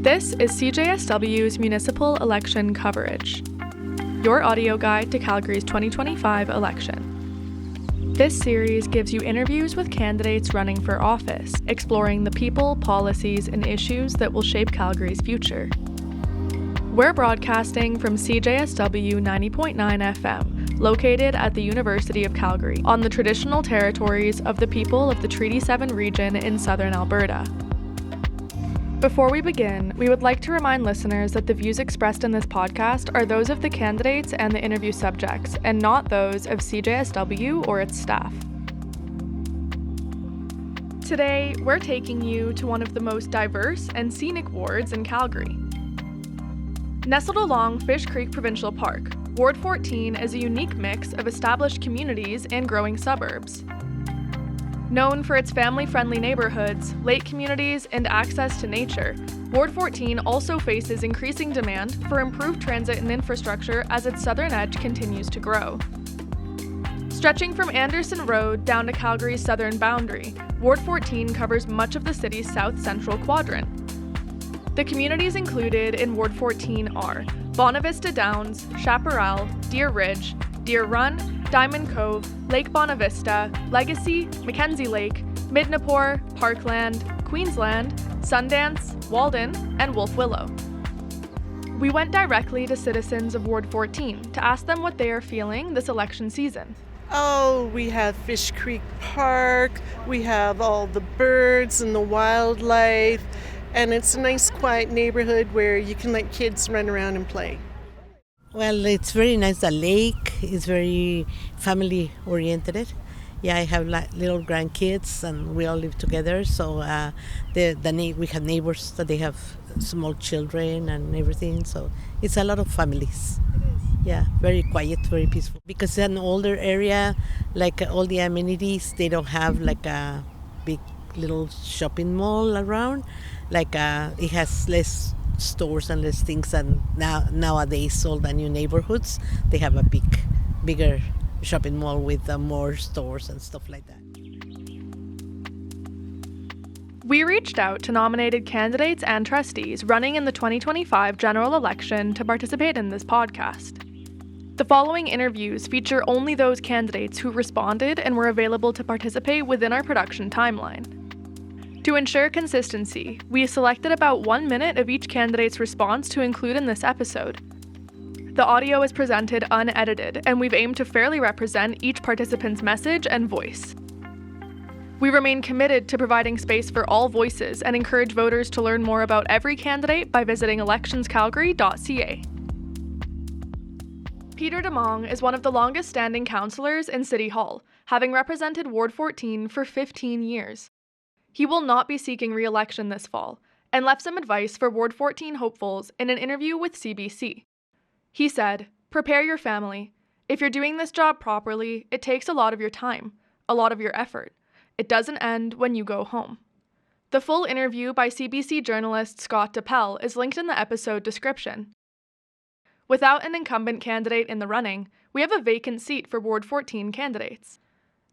This is CJSW's Municipal election coverage, your audio guide to Calgary's 2025 election. This series gives you interviews with candidates running for office, exploring the people, policies, and issues that will shape Calgary's future. We're broadcasting from CJSW 90.9 FM, located at the University of Calgary, on the traditional territories of the people of the Treaty 7 region in southern Alberta. Before we begin, we would like to remind listeners that the views expressed in this podcast are those of the candidates and the interview subjects, and not those of CJSW or its staff. Today, we're taking you to one of the most diverse and scenic wards in Calgary. Nestled along Fish Creek Provincial Park, Ward 14 is a unique mix of established communities and growing suburbs. Known for its family-friendly neighbourhoods, lake communities, and access to nature, Ward 14 also faces increasing demand for improved transit and infrastructure as its southern edge continues to grow. Stretching from Anderson Road down to Calgary's southern boundary, Ward 14 covers much of the city's south-central quadrant. The communities included in Ward 14 are Bonavista Downs, Chaparral, Deer Ridge, Deer Run, Diamond Cove, Lake Bonavista, Legacy, McKenzie Lake, Midnapore, Parkland, Queensland, Sundance, Walden, and Willow. We went directly to citizens of Ward 14 to ask them what they are feeling this election season. Oh, we have Fish Creek Park, we have all the birds and the wildlife, and it's a nice quiet neighborhood where you can let kids run around and play. Well, it's very nice. The lake is very family oriented. Yeah, I have little grandkids and we all live together. So we have neighbors that they have small children and everything. So it's a lot of families. Yeah, very quiet, very peaceful. Because it's an older area, like all the amenities, they don't have like a big little shopping mall around. Like it has less stores and less things, and nowadays all the new neighborhoods, they have a bigger shopping mall with more stores and stuff like that. We reached out to nominated candidates and trustees running in the 2025 general election to participate in this podcast. The following interviews feature only those candidates who responded and were available to participate within our production timeline. To ensure consistency, we selected about 1 minute of each candidate's response to include in this episode. The audio is presented unedited, and we've aimed to fairly represent each participant's message and voice. We remain committed to providing space for all voices and encourage voters to learn more about every candidate by visiting electionscalgary.ca. Peter DeMong is one of the longest-standing councillors in City Hall, having represented Ward 14 for 15 years. He will not be seeking re-election this fall, and left some advice for Ward 14 hopefuls in an interview with CBC. He said, "Prepare your family. If you're doing this job properly, it takes a lot of your time, a lot of your effort. It doesn't end when you go home." The full interview by CBC journalist Scott DePell is linked in the episode description. Without an incumbent candidate in the running, we have a vacant seat for Ward 14 candidates.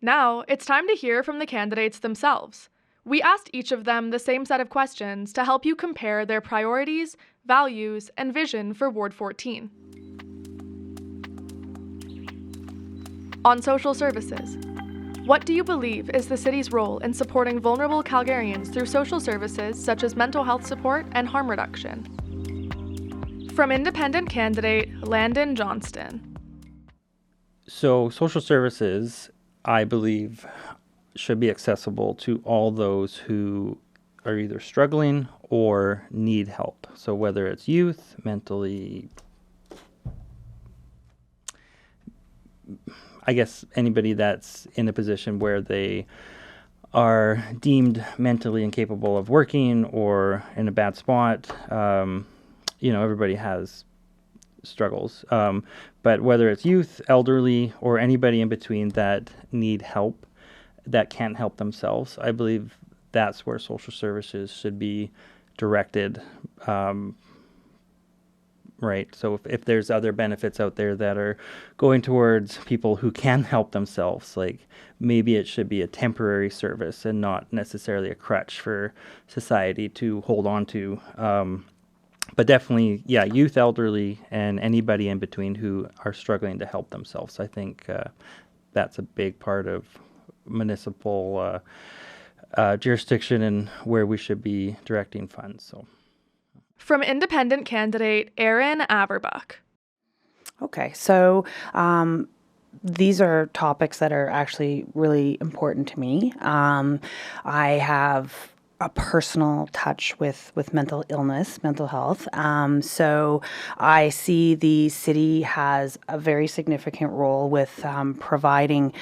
Now, it's time to hear from the candidates themselves. We asked each of them the same set of questions to help you compare their priorities, values, and vision for Ward 14. On social services, what do you believe is the city's role in supporting vulnerable Calgarians through social services such as mental health support and harm reduction? From independent candidate Landon Johnston. So social services, I believe, should be accessible to all those who are either struggling or need help. So whether it's youth, mentally, I guess anybody that's in a position where they are deemed mentally incapable of working or in a bad spot, everybody has struggles. But whether it's youth, elderly, or anybody in between that need help, that can't help themselves, I believe that's where social services should be directed, right? So if there's other benefits out there that are going towards people who can help themselves, like maybe it should be a temporary service and not necessarily a crutch for society to hold on to. but definitely, yeah, youth, elderly, and anybody in between who are struggling to help themselves. I think that's a big part of municipal jurisdiction and where we should be directing funds. So, from independent candidate Erin Averbuck. Okay, so these are topics that are actually really important to me. I have a personal touch with mental illness, mental health. So I see the city has a very significant role with providing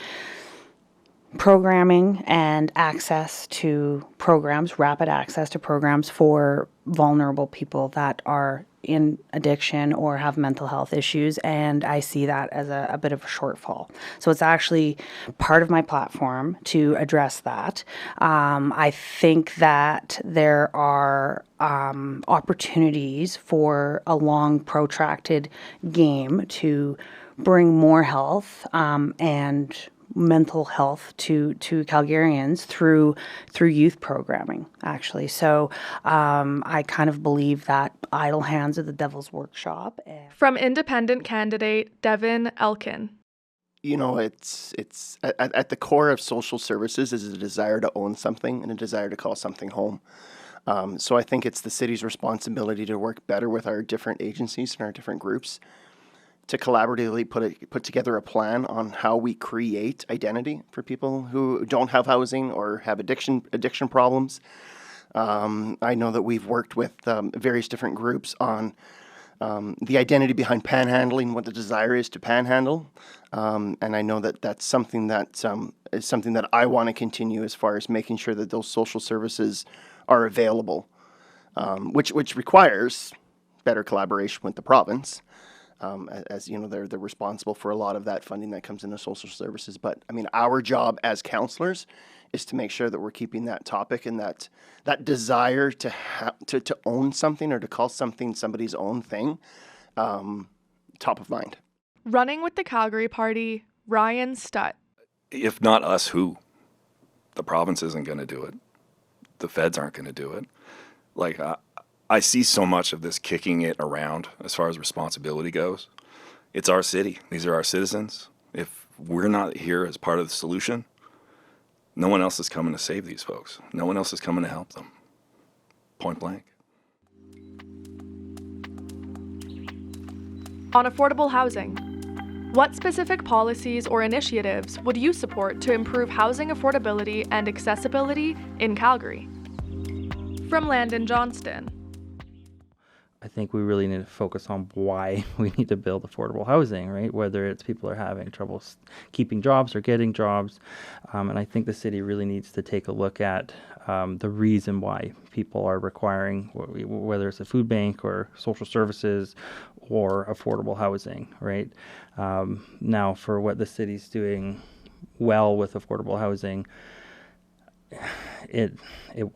programming and access to programs, rapid access to programs for vulnerable people that are in addiction or have mental health issues, and I see that as a bit of a shortfall. So it's actually part of my platform to address that. I think that there are opportunities for a long, protracted game to bring more health and mental health to Calgarians through youth programming, actually. So I kind of believe that idle hands are the devil's workshop. From independent candidate Devin Elkin. You know, it's at the core of social services is a desire to own something and a desire to call something home. So I think it's the city's responsibility to work better with our different agencies and our different groups to collaboratively put together a plan on how we create identity for people who don't have housing or have addiction problems. I know that we've worked with various different groups on the identity behind panhandling, what the desire is to panhandle, and I know that that's something that is something that I want to continue as far as making sure that those social services are available, which requires better collaboration with the province. As you know, they're responsible for a lot of that funding that comes into social services. But I mean, our job as counselors is to make sure that we're keeping that topic and that desire to own something or to call something somebody's own thing top of mind. Running with the Calgary Party, Ryan Stutt. If not us, who? The province isn't going to do it. The feds aren't going to do it. Like, I see so much of this kicking it around as far as responsibility goes. It's our city. These are our citizens. If we're not here as part of the solution, no one else is coming to save these folks. No one else is coming to help them. Point blank. On affordable housing, what specific policies or initiatives would you support to improve housing affordability and accessibility in Calgary? From Landon Johnston. I think we really need to focus on why we need to build affordable housing, right? Whether it's people are having trouble keeping jobs or getting jobs. And I think the city really needs to take a look at the reason why people are requiring, whether it's a food bank or social services or affordable housing, right? Now, for what the city's doing well with affordable housing, it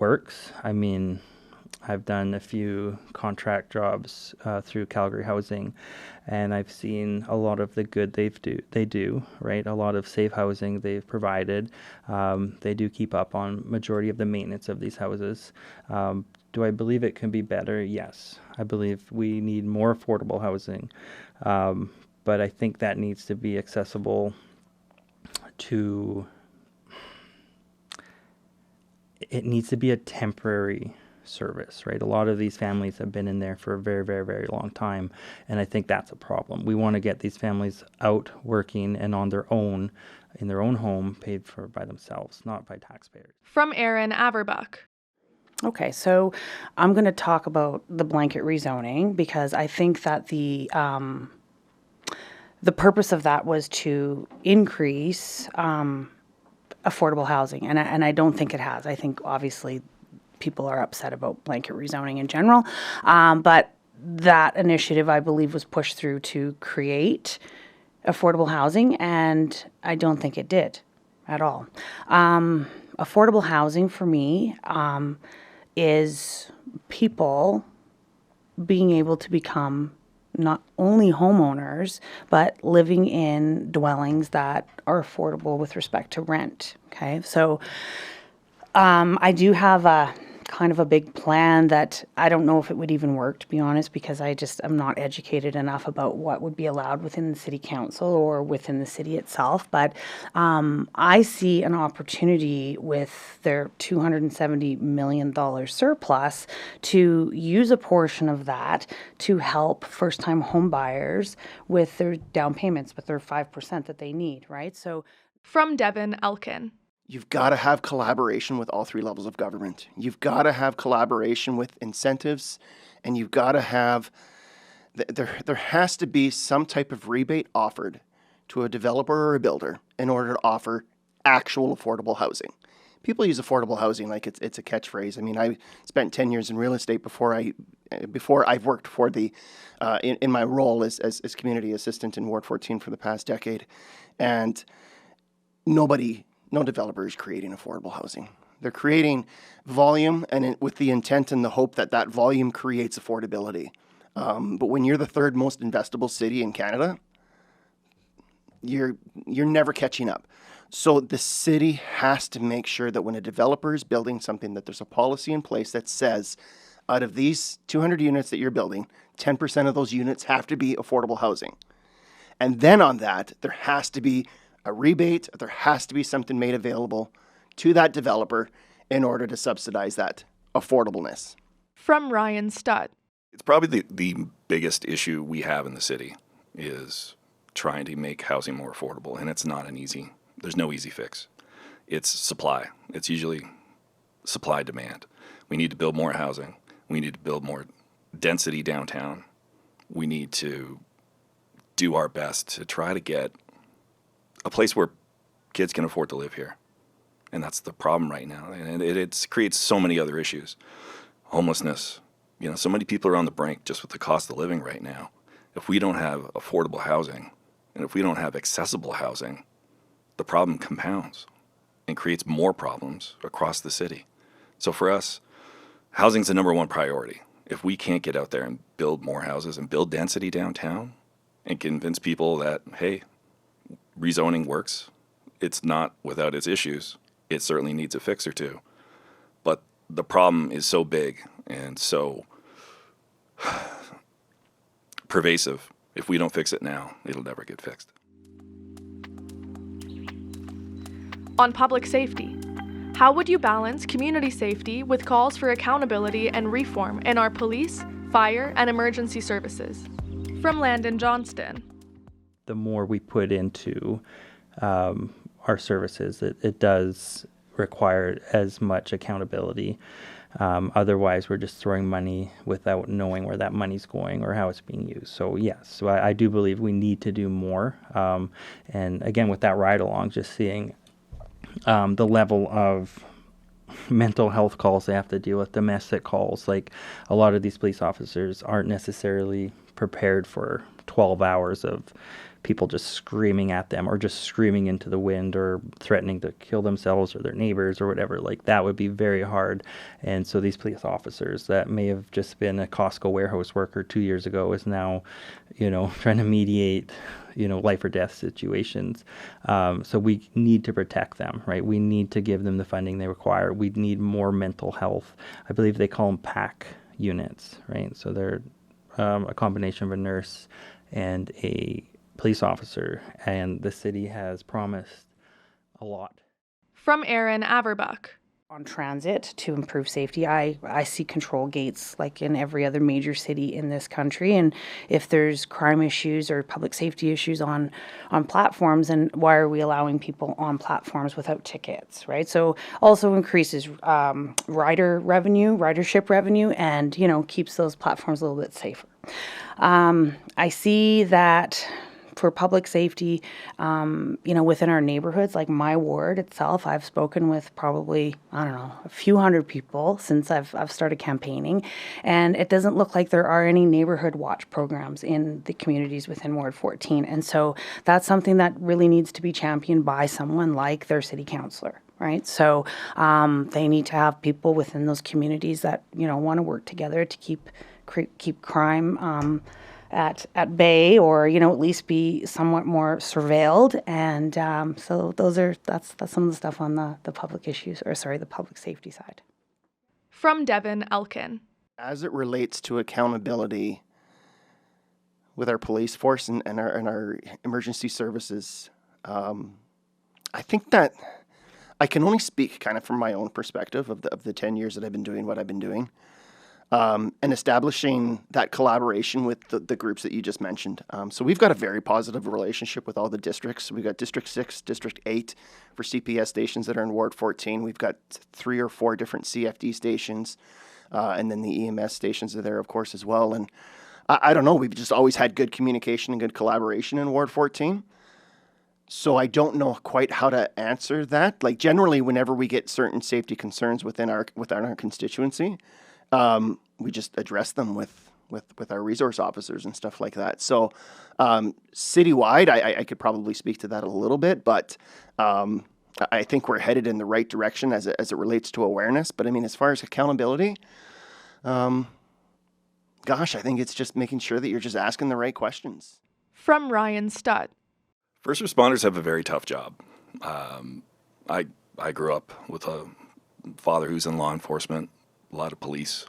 works. I mean, I've done a few contract jobs through Calgary Housing, and I've seen a lot of the good they do, right? A lot of safe housing they've provided. They do keep up on majority of the maintenance of these houses. Do I believe it can be better? Yes. I believe we need more affordable housing, but I think that needs to be accessible to... It needs to be a temporary service, right? A lot of these families have been in there for a very, very, very long time, and I think that's a problem. We want to get these families out working and on their own, in their own home, paid for by themselves, not by taxpayers. From Erin Averbuck. Okay, so I'm going to talk about the blanket rezoning because I think that the purpose of that was to increase affordable housing, and I don't think it has. I think obviously people are upset about blanket rezoning in general, but that initiative, I believe, was pushed through to create affordable housing, and I don't think it did at all. Affordable housing for me is people being able to become not only homeowners, but living in dwellings that are affordable with respect to rent. Okay, so I do have a kind of a big plan that I don't know if it would even work, to be honest, because I'm not educated enough about what would be allowed within the city council or within the city itself. But I see an opportunity with their $270 million surplus to use a portion of that to help first-time home buyers with their down payments, with their 5% that they need, right? So From Devin Elkin. You've got to have collaboration with all three levels of government. You've got to have collaboration with incentives, and you've got to have, there has to be some type of rebate offered to a developer or a builder in order to offer actual affordable housing. People use affordable housing like it's a catchphrase. I mean, I spent 10 years in real estate before I've worked for the, in my role as community assistant in Ward 14 for the past decade. And no developer is creating affordable housing. They're creating volume and with the intent and the hope that that volume creates affordability. But when you're the third most investable city in Canada, you're never catching up. So the city has to make sure that when a developer is building something, that there's a policy in place that says, out of these 200 units that you're building, 10% of those units have to be affordable housing. And then on that, there has to be a rebate, there has to be something made available to that developer in order to subsidize that affordableness. From Ryan Stutt. It's probably the biggest issue we have in the city is trying to make housing more affordable, and there's no easy fix. It's supply. It's usually supply demand. We need to build more housing. We need to build more density downtown. We need to do our best to try to get a place where kids can afford to live here. And that's the problem right now. And it creates so many other issues. Homelessness. So many people are on the brink just with the cost of living right now. If we don't have affordable housing, and if we don't have accessible housing, the problem compounds and creates more problems across the city. So for us, housing's the number one priority. If we can't get out there and build more houses and build density downtown and convince people that, hey, rezoning works, it's not without its issues. It certainly needs a fix or two. But the problem is so big and so pervasive. If we don't fix it now, it'll never get fixed. On public safety, how would you balance community safety with calls for accountability and reform in our police, fire, and emergency services? From Landon Johnston. The more we put into our services, it does require as much accountability. Otherwise, we're just throwing money without knowing where that money's going or how it's being used. So yes, I do believe we need to do more. And again, with that ride along, just seeing the level of mental health calls they have to deal with, domestic calls. Like a lot of these police officers aren't necessarily prepared for 12 hours of people just screaming at them or just screaming into the wind or threatening to kill themselves or their neighbors or whatever. Like that would be very hard. And so these police officers that may have just been a Costco warehouse worker 2 years ago is now, trying to mediate, life or death situations. So we need to protect them, right? We need to give them the funding they require. We need more mental health. I believe they call them PAC units, right? So they're a combination of a nurse and a police officer, and the city has promised a lot. From Aaron Averbuck. On transit to improve safety, I see control gates like in every other major city in this country. And if there's crime issues or public safety issues on platforms, then why are we allowing people on platforms without tickets, right? So also increases ridership revenue, and keeps those platforms a little bit safer. I see that for public safety, within our neighborhoods, like my ward itself, I've spoken with probably, a few hundred people since I've started campaigning, and it doesn't look like there are any neighborhood watch programs in the communities within Ward 14. And so that's something that really needs to be championed by someone like their city councillor. Right, so they need to have people within those communities that want to work together to keep crime at bay, or at least be somewhat more surveilled. And so that's some of the stuff on the public issues, the public safety side. From Devin Elkin. As it relates to accountability with our police force and our emergency services, I think that I can only speak kind of from my own perspective of the 10 years that I've been doing what I've been doing, and establishing that collaboration with the groups that you just mentioned. So we've got a very positive relationship with all the districts. We've got District 6, District 8 for CPS stations that are in Ward 14. We've got 3 or 4 different CFD stations, and then the EMS stations are there, of course, as well. And I don't know, we've just always had good communication and good collaboration in Ward 14. So I don't know quite how to answer that. Like generally, whenever we get certain safety concerns within our constituency, we just address them with our resource officers and stuff like that. So citywide, I could probably speak to that a little bit, but I think we're headed in the right direction as it relates to awareness. But I mean, as far as accountability, gosh, I think it's just making sure that you're just asking the right questions. From Ryan Stutt. First responders have a very tough job. I grew up with a father who's in law enforcement, a lot of police,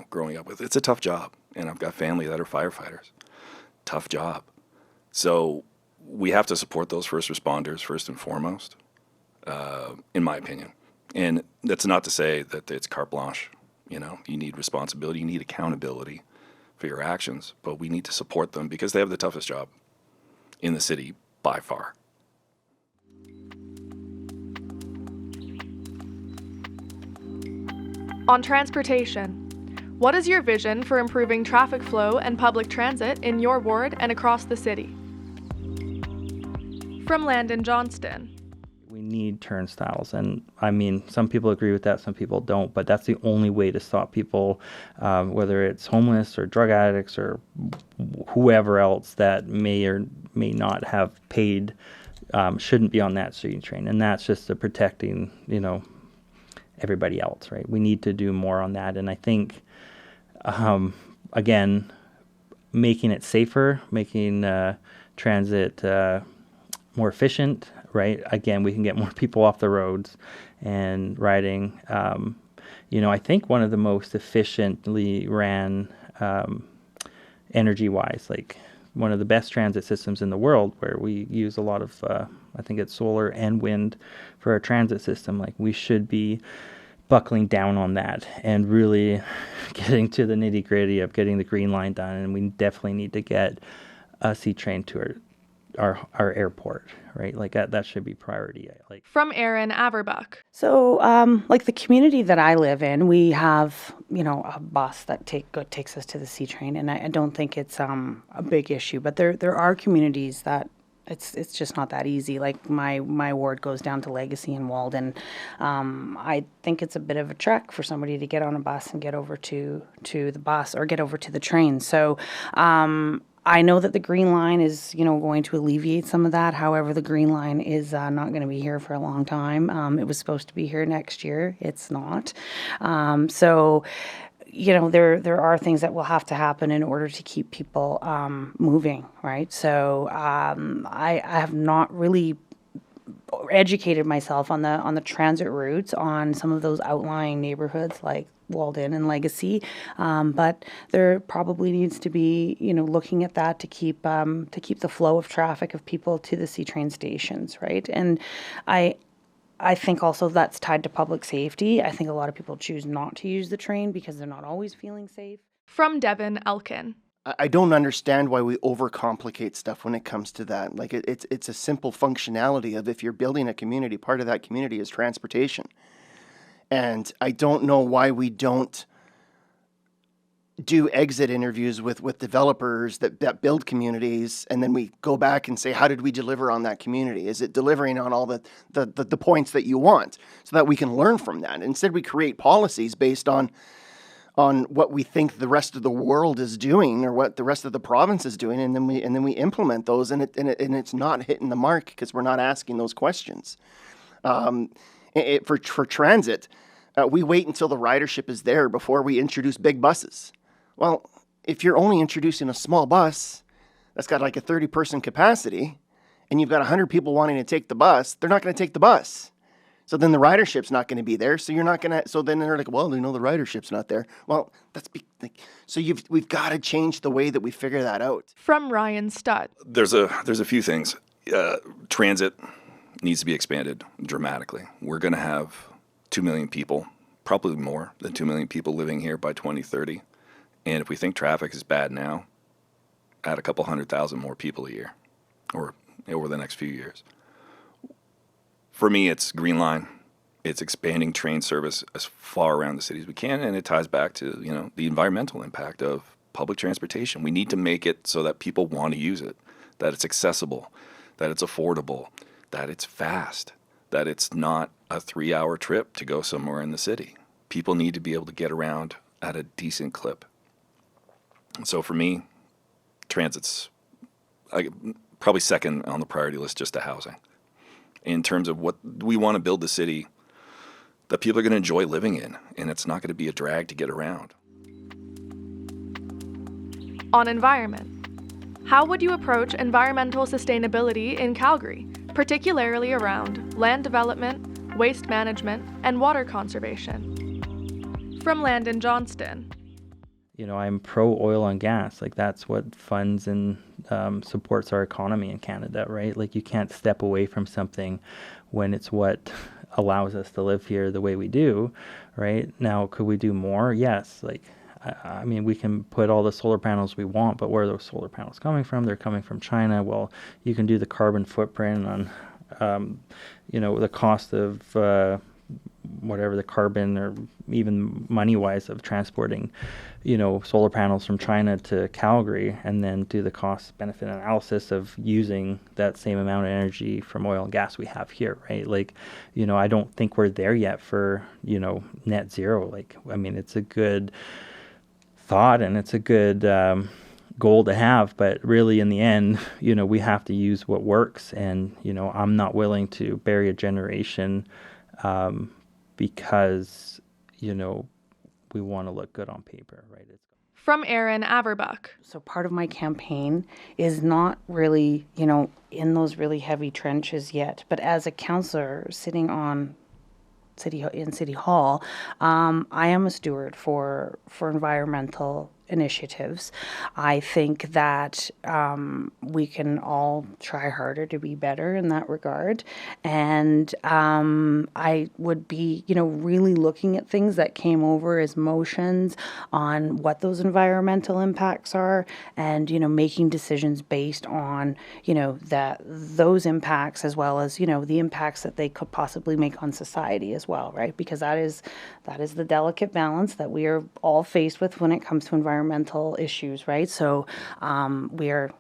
growing up with. It's a tough job. And I've got family that are firefighters. Tough job. So we have to support those first responders first and foremost, in my opinion. And that's not to say that it's carte blanche. You need responsibility, you need accountability for your actions, but we need to support them because they have the toughest job in the city by far. On transportation, what is your vision for improving traffic flow and public transit in your ward and across the city? From Landon Johnston. We need turnstiles, and I mean, some people agree with that, some people don't, but that's the only way to stop people, whether it's homeless or drug addicts or whoever else that may or may not have paid, shouldn't be on that street train, and that's just the protecting, everybody else, right? We need to do more on that, and I think, again, making it safer, making transit more efficient, right? Again, we can get more people off the roads and riding. I think one of the most efficiently ran, energy-wise, like one of the best transit systems in the world, where we use a lot of, I think it's solar and wind for our transit system. Like we should be buckling down on that and really getting to the nitty-gritty of getting the green line done. And we definitely need to get a C train to our airport, right? Like that should be priority. From Aaron Averbuck. So, like the community that I live in, we have, a bus that takes us to the C train, and I don't think it's a big issue. But there are communities that it's just not that easy. Like my ward goes down to Legacy and Walden. I think it's a bit of a trek for somebody to get on a bus and get over to the bus or get over to the train. So, I know that the Green Line is, going to alleviate some of that. However, the Green Line is not going to be here for a long time. It was supposed to be here next year. It's not. So, there are things that will have to happen in order to keep people moving, right? So I have not really educated myself on the transit routes on some of those outlying neighborhoods like Walden and Legacy, but there probably needs to be, looking at that to keep the flow of traffic of people to the C train stations, right? And I think also that's tied to public safety. I think a lot of people choose not to use the train because they're not always feeling safe. From Devin Elkin. I don't understand why we overcomplicate stuff when it comes to that. Like it's a simple functionality of if you're building a community, part of that community is transportation. And I don't know why we don't do exit interviews with developers that build communities, and then we go back and say, how did we deliver on that community? Is it delivering on all the points that you want, so that we can learn from that? Instead, we create policies based on what we think the rest of the world is doing or what the rest of the province is doing, and then we implement those, and it's not hitting the mark because we're not asking those questions. For transit, we wait until the ridership is there before we introduce big buses. Well, if you're only introducing a small bus that's got like a 30-person capacity and you've got 100 people wanting to take the bus, they're not going to take the bus. So then the ridership's not going to be there. So you're not going to. So then they're like, well, the ridership's not there. Well, we've got to change the way that we figure that out. From Ryan Stutt. There's a few things. Transit needs to be expanded dramatically. We're going to have 2 million people, probably more than 2 million people living here by 2030. And if we think traffic is bad now, add a couple 100,000 more people a year or over the next few years. For me, it's Green Line. It's expanding train service as far around the city as we can, and it ties back to, the environmental impact of public transportation. We need to make it so that people want to use it, that it's accessible, that it's affordable, that it's fast, that it's not a 3-hour trip to go somewhere in the city. People need to be able to get around at a decent clip. And so for me, transit's probably second on the priority list just to housing. In terms of what we want to build the city that people are going to enjoy living in, and it's not going to be a drag to get around. On environment. How would you approach environmental sustainability in Calgary, particularly around land development, waste management, and water conservation? From Landon Johnston. I'm pro oil and gas. Like, that's what funds and supports our economy in Canada, right? Like, you can't step away from something when it's what allows us to live here the way we do, right? Now, could we do more? Yes. Like, I mean, we can put all the solar panels we want, but where are those solar panels coming from? They're coming from China. Well, you can do the carbon footprint on, the cost of whatever the carbon or even money-wise of transporting, solar panels from China to Calgary, and then do the cost-benefit analysis of using that same amount of energy from oil and gas we have here, right? Like, I don't think we're there yet for, net zero. Like, I mean, it's a good thought and it's a good goal to have, but really in the end, we have to use what works. And, I'm not willing to bury a generation because, we want to look good on paper, right? From Aaron Averbuck. So part of my campaign is not really, in those really heavy trenches yet, but as a councillor sitting on City Hall, I am a steward for environmental initiatives. I think that we can all try harder to be better in that regard. And I would be, really looking at things that came over as motions on what those environmental impacts are, and, making decisions based on, those impacts, as well as, the impacts that they could possibly make on society as well, right? Because that is the delicate balance that we are all faced with when it comes to environmental issues, right? So we are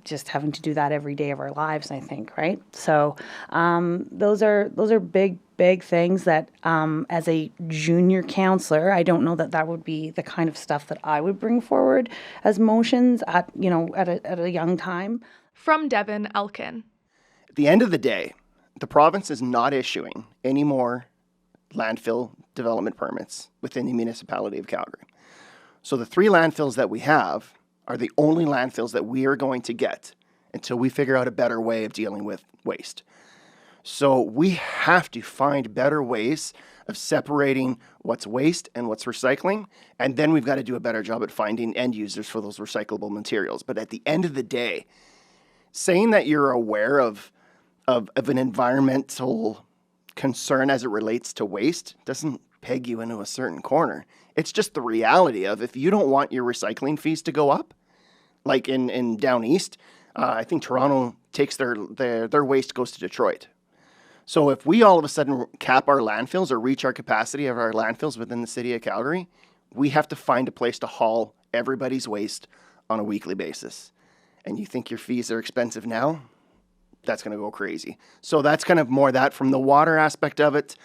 just having to do that every day of our lives, I think, right? So those are big things that as a junior counselor, I don't know that would be the kind of stuff that I would bring forward as motions at a young time. From Devin Elkin. At the end of the day, the province is not issuing any more landfill development permits within the municipality of Calgary. So the 3 landfills that we have are the only landfills that we are going to get until we figure out a better way of dealing with waste. So we have to find better ways of separating what's waste and what's recycling, and then we've got to do a better job at finding end users for those recyclable materials. But at the end of the day, saying that you're aware of an environmental concern as it relates to waste doesn't peg you into a certain corner. It's just the reality of, if you don't want your recycling fees to go up, like in down east, I think Toronto takes their waste goes to Detroit. So if we all of a sudden cap our landfills or reach our capacity of our landfills within the city of Calgary, we have to find a place to haul everybody's waste on a weekly basis. And you think your fees are expensive now? That's going to go crazy. So that's kind of more that. From the water aspect of it,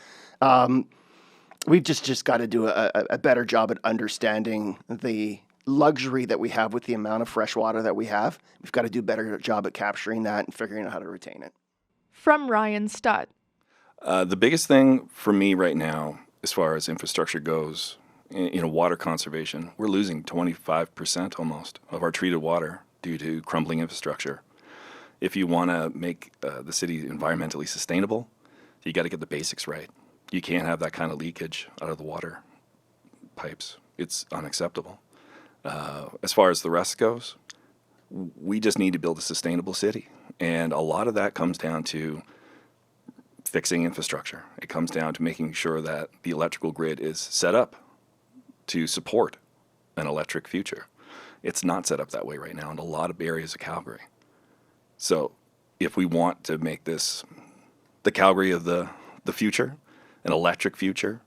we've just got to do a better job at understanding the luxury that we have with the amount of fresh water that we have. We've got to do a better job at capturing that and figuring out how to retain it. From Ryan Stutt. The biggest thing for me right now, as far as infrastructure goes, water conservation, we're losing 25% almost of our treated water due to crumbling infrastructure. If you want to make the city environmentally sustainable, You got to get the basics right. You can't have that kind of leakage out of the water pipes. It's unacceptable. As far as the rest goes, we just need to build a sustainable city. And a lot of that comes down to fixing infrastructure. It comes down to making sure that the electrical grid is set up to support an electric future. It's not set up that way right now in a lot of areas of Calgary. So if we want to make this the Calgary of the future, an electric future,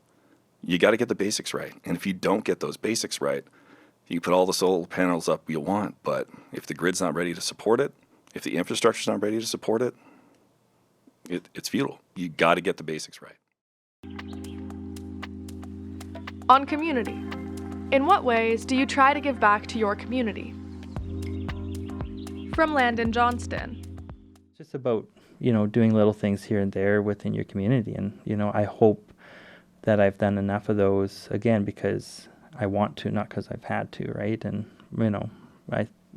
you got to get the basics right. And if you don't get those basics right, you can put all the solar panels up you want, but if the grid's not ready to support it, if the infrastructure's not ready to support it, it's futile. You got to get the basics right. On community, in what ways do you try to give back to your community? From Landon Johnston. It's just about, doing little things here and there within your community. And, I hope that I've done enough of those, again, because I want to, not because I've had to, right? And,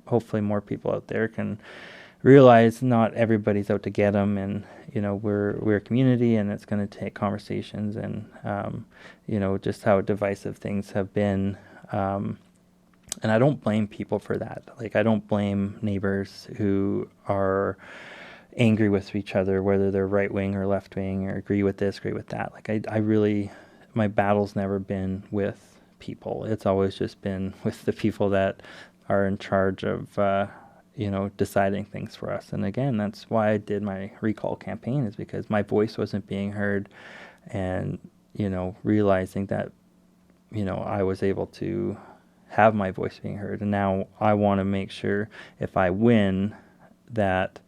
hopefully more people out there can realize not everybody's out to get them, and we're a community, and it's going to take conversations, and just how divisive things have been, and I don't blame people for that. Like, I don't blame neighbors who are angry with each other, whether they're right wing or left wing, or agree with this, agree with that. Like, I really, my battle's never been with people. It's always just been with the people that are in charge of deciding things for us. And again, that's why I did my recall campaign, is because my voice wasn't being heard, and, realizing that, I was able to have my voice being heard. And now I want to make sure if I win that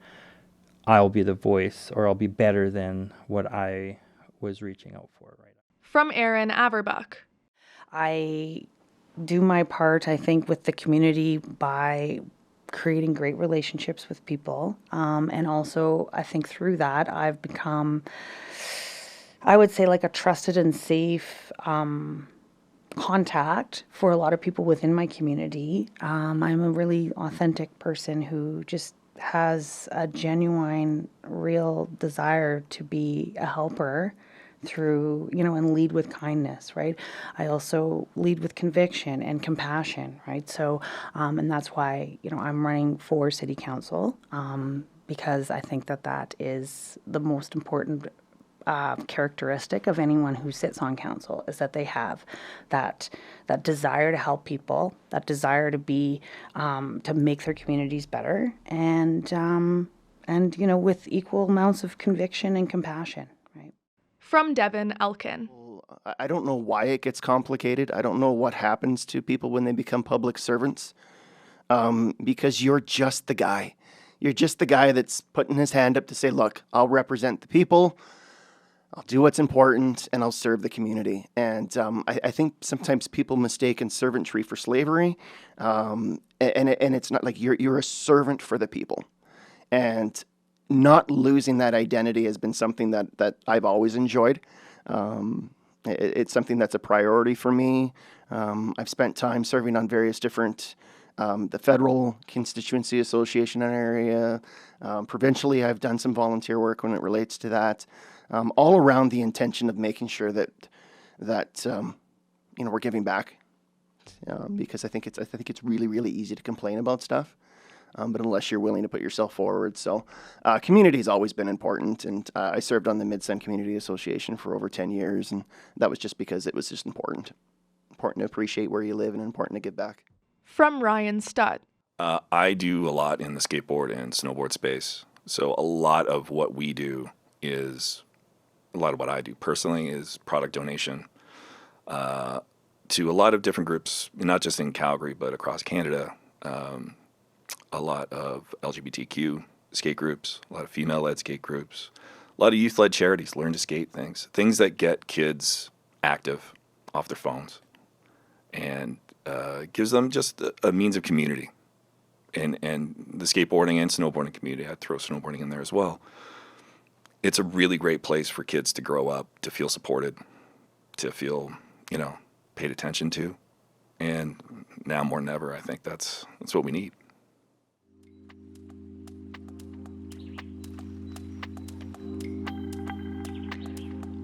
I'll be the voice, or I'll be better than what I was reaching out for right now. From Aaron Averbuck. I do my part, I think, with the community by creating great relationships with people. And also, I think through that, I've become, I would say, like a trusted and safe contact for a lot of people within my community. I'm a really authentic person who just has a genuine, real desire to be a helper through, and lead with kindness, right? I also lead with conviction and compassion, right? So, and that's why, I'm running for city council, because I think that is the most important characteristic of anyone who sits on council, is that they have that desire to help people, that desire to be, to make their communities better, and with equal amounts of conviction and compassion. From Devin Elkin. I don't know why it gets complicated. I don't know what happens to people when they become public servants, because you're just the guy. You're just the guy that's putting his hand up to say, look, I'll represent the people, I'll do what's important, and I'll serve the community. And I think sometimes people mistaken servantry for slavery, and it's not. Like, you're a servant for the people. And not losing that identity has been something that I've always enjoyed. It's something that's a priority for me. I've spent time serving on various different, the federal constituency association in our area. Provincially, I've done some volunteer work when it relates to that. All around the intention of making sure that we're giving back, because I think it's really, really easy to complain about stuff. But unless you're willing to put yourself forward. So community has always been important. And I served on the Mid-Sun Community Association for over 10 years. And that was just because it was just important to appreciate where you live and important to give back. From Ryan Stutt. I do a lot in the skateboard and snowboard space. So a lot of what we do is, a lot of what I do personally is product donation to a lot of different groups, not just in Calgary, but across Canada. A lot of LGBTQ skate groups, a lot of female-led skate groups, a lot of youth-led charities, learn to skate things that get kids active off their phones, and gives them just a means of community. And the skateboarding and snowboarding community, I'd throw snowboarding in there as well. It's a really great place for kids to grow up, to feel supported, to feel, paid attention to. And now more than ever, I think that's what we need.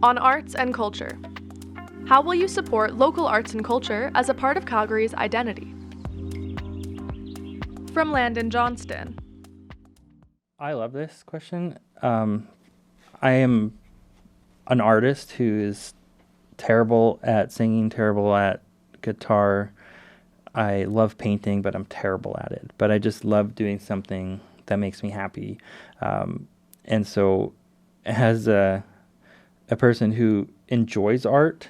on arts and culture. How will you support local arts and culture as a part of Calgary's identity? From Landon Johnston. I love this question. I am an artist who is terrible at singing, terrible at guitar. I love painting, but I'm terrible at it. But I just love doing something that makes me happy. And so as a person who enjoys art,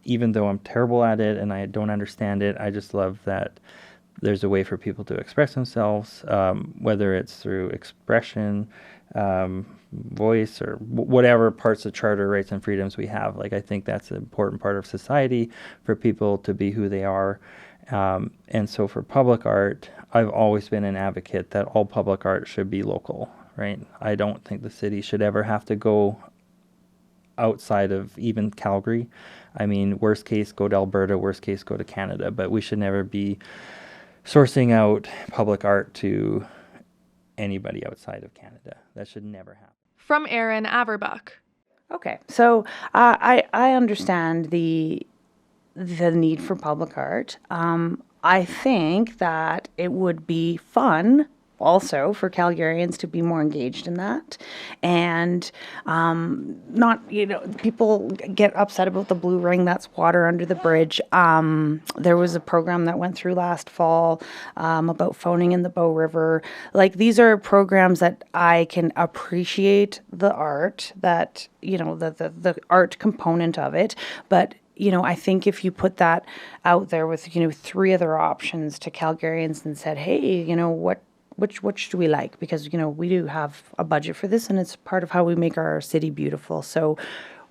even though I'm terrible at it and I don't understand it, I just love that there's a way for people to express themselves, whether it's through expression, voice, or whatever parts of charter rights and freedoms we have. Like, I think that's an important part of society for people to be who they are. And so for public art, I've always been an advocate that all public art should be local, right? I don't think the city should ever have to go outside of even Calgary. I mean, worst case, go to Alberta, worst case, go to Canada, but we should never be sourcing out public art to anybody outside of Canada. That should never happen. From Aaron Averbuck. Okay, so I understand the need for public art. I think that it would be fun also for Calgarians to be more engaged in that, and not, people get upset about the blue ring. That's water under the bridge. There was a program that went through last fall about phoning in the Bow River. Like, these are programs that I can appreciate the art, that, the art component of it, but I think if you put that out there with, 3 other options to Calgarians and said, hey, which do we like? Because, we do have a budget for this, and it's part of how we make our city beautiful. So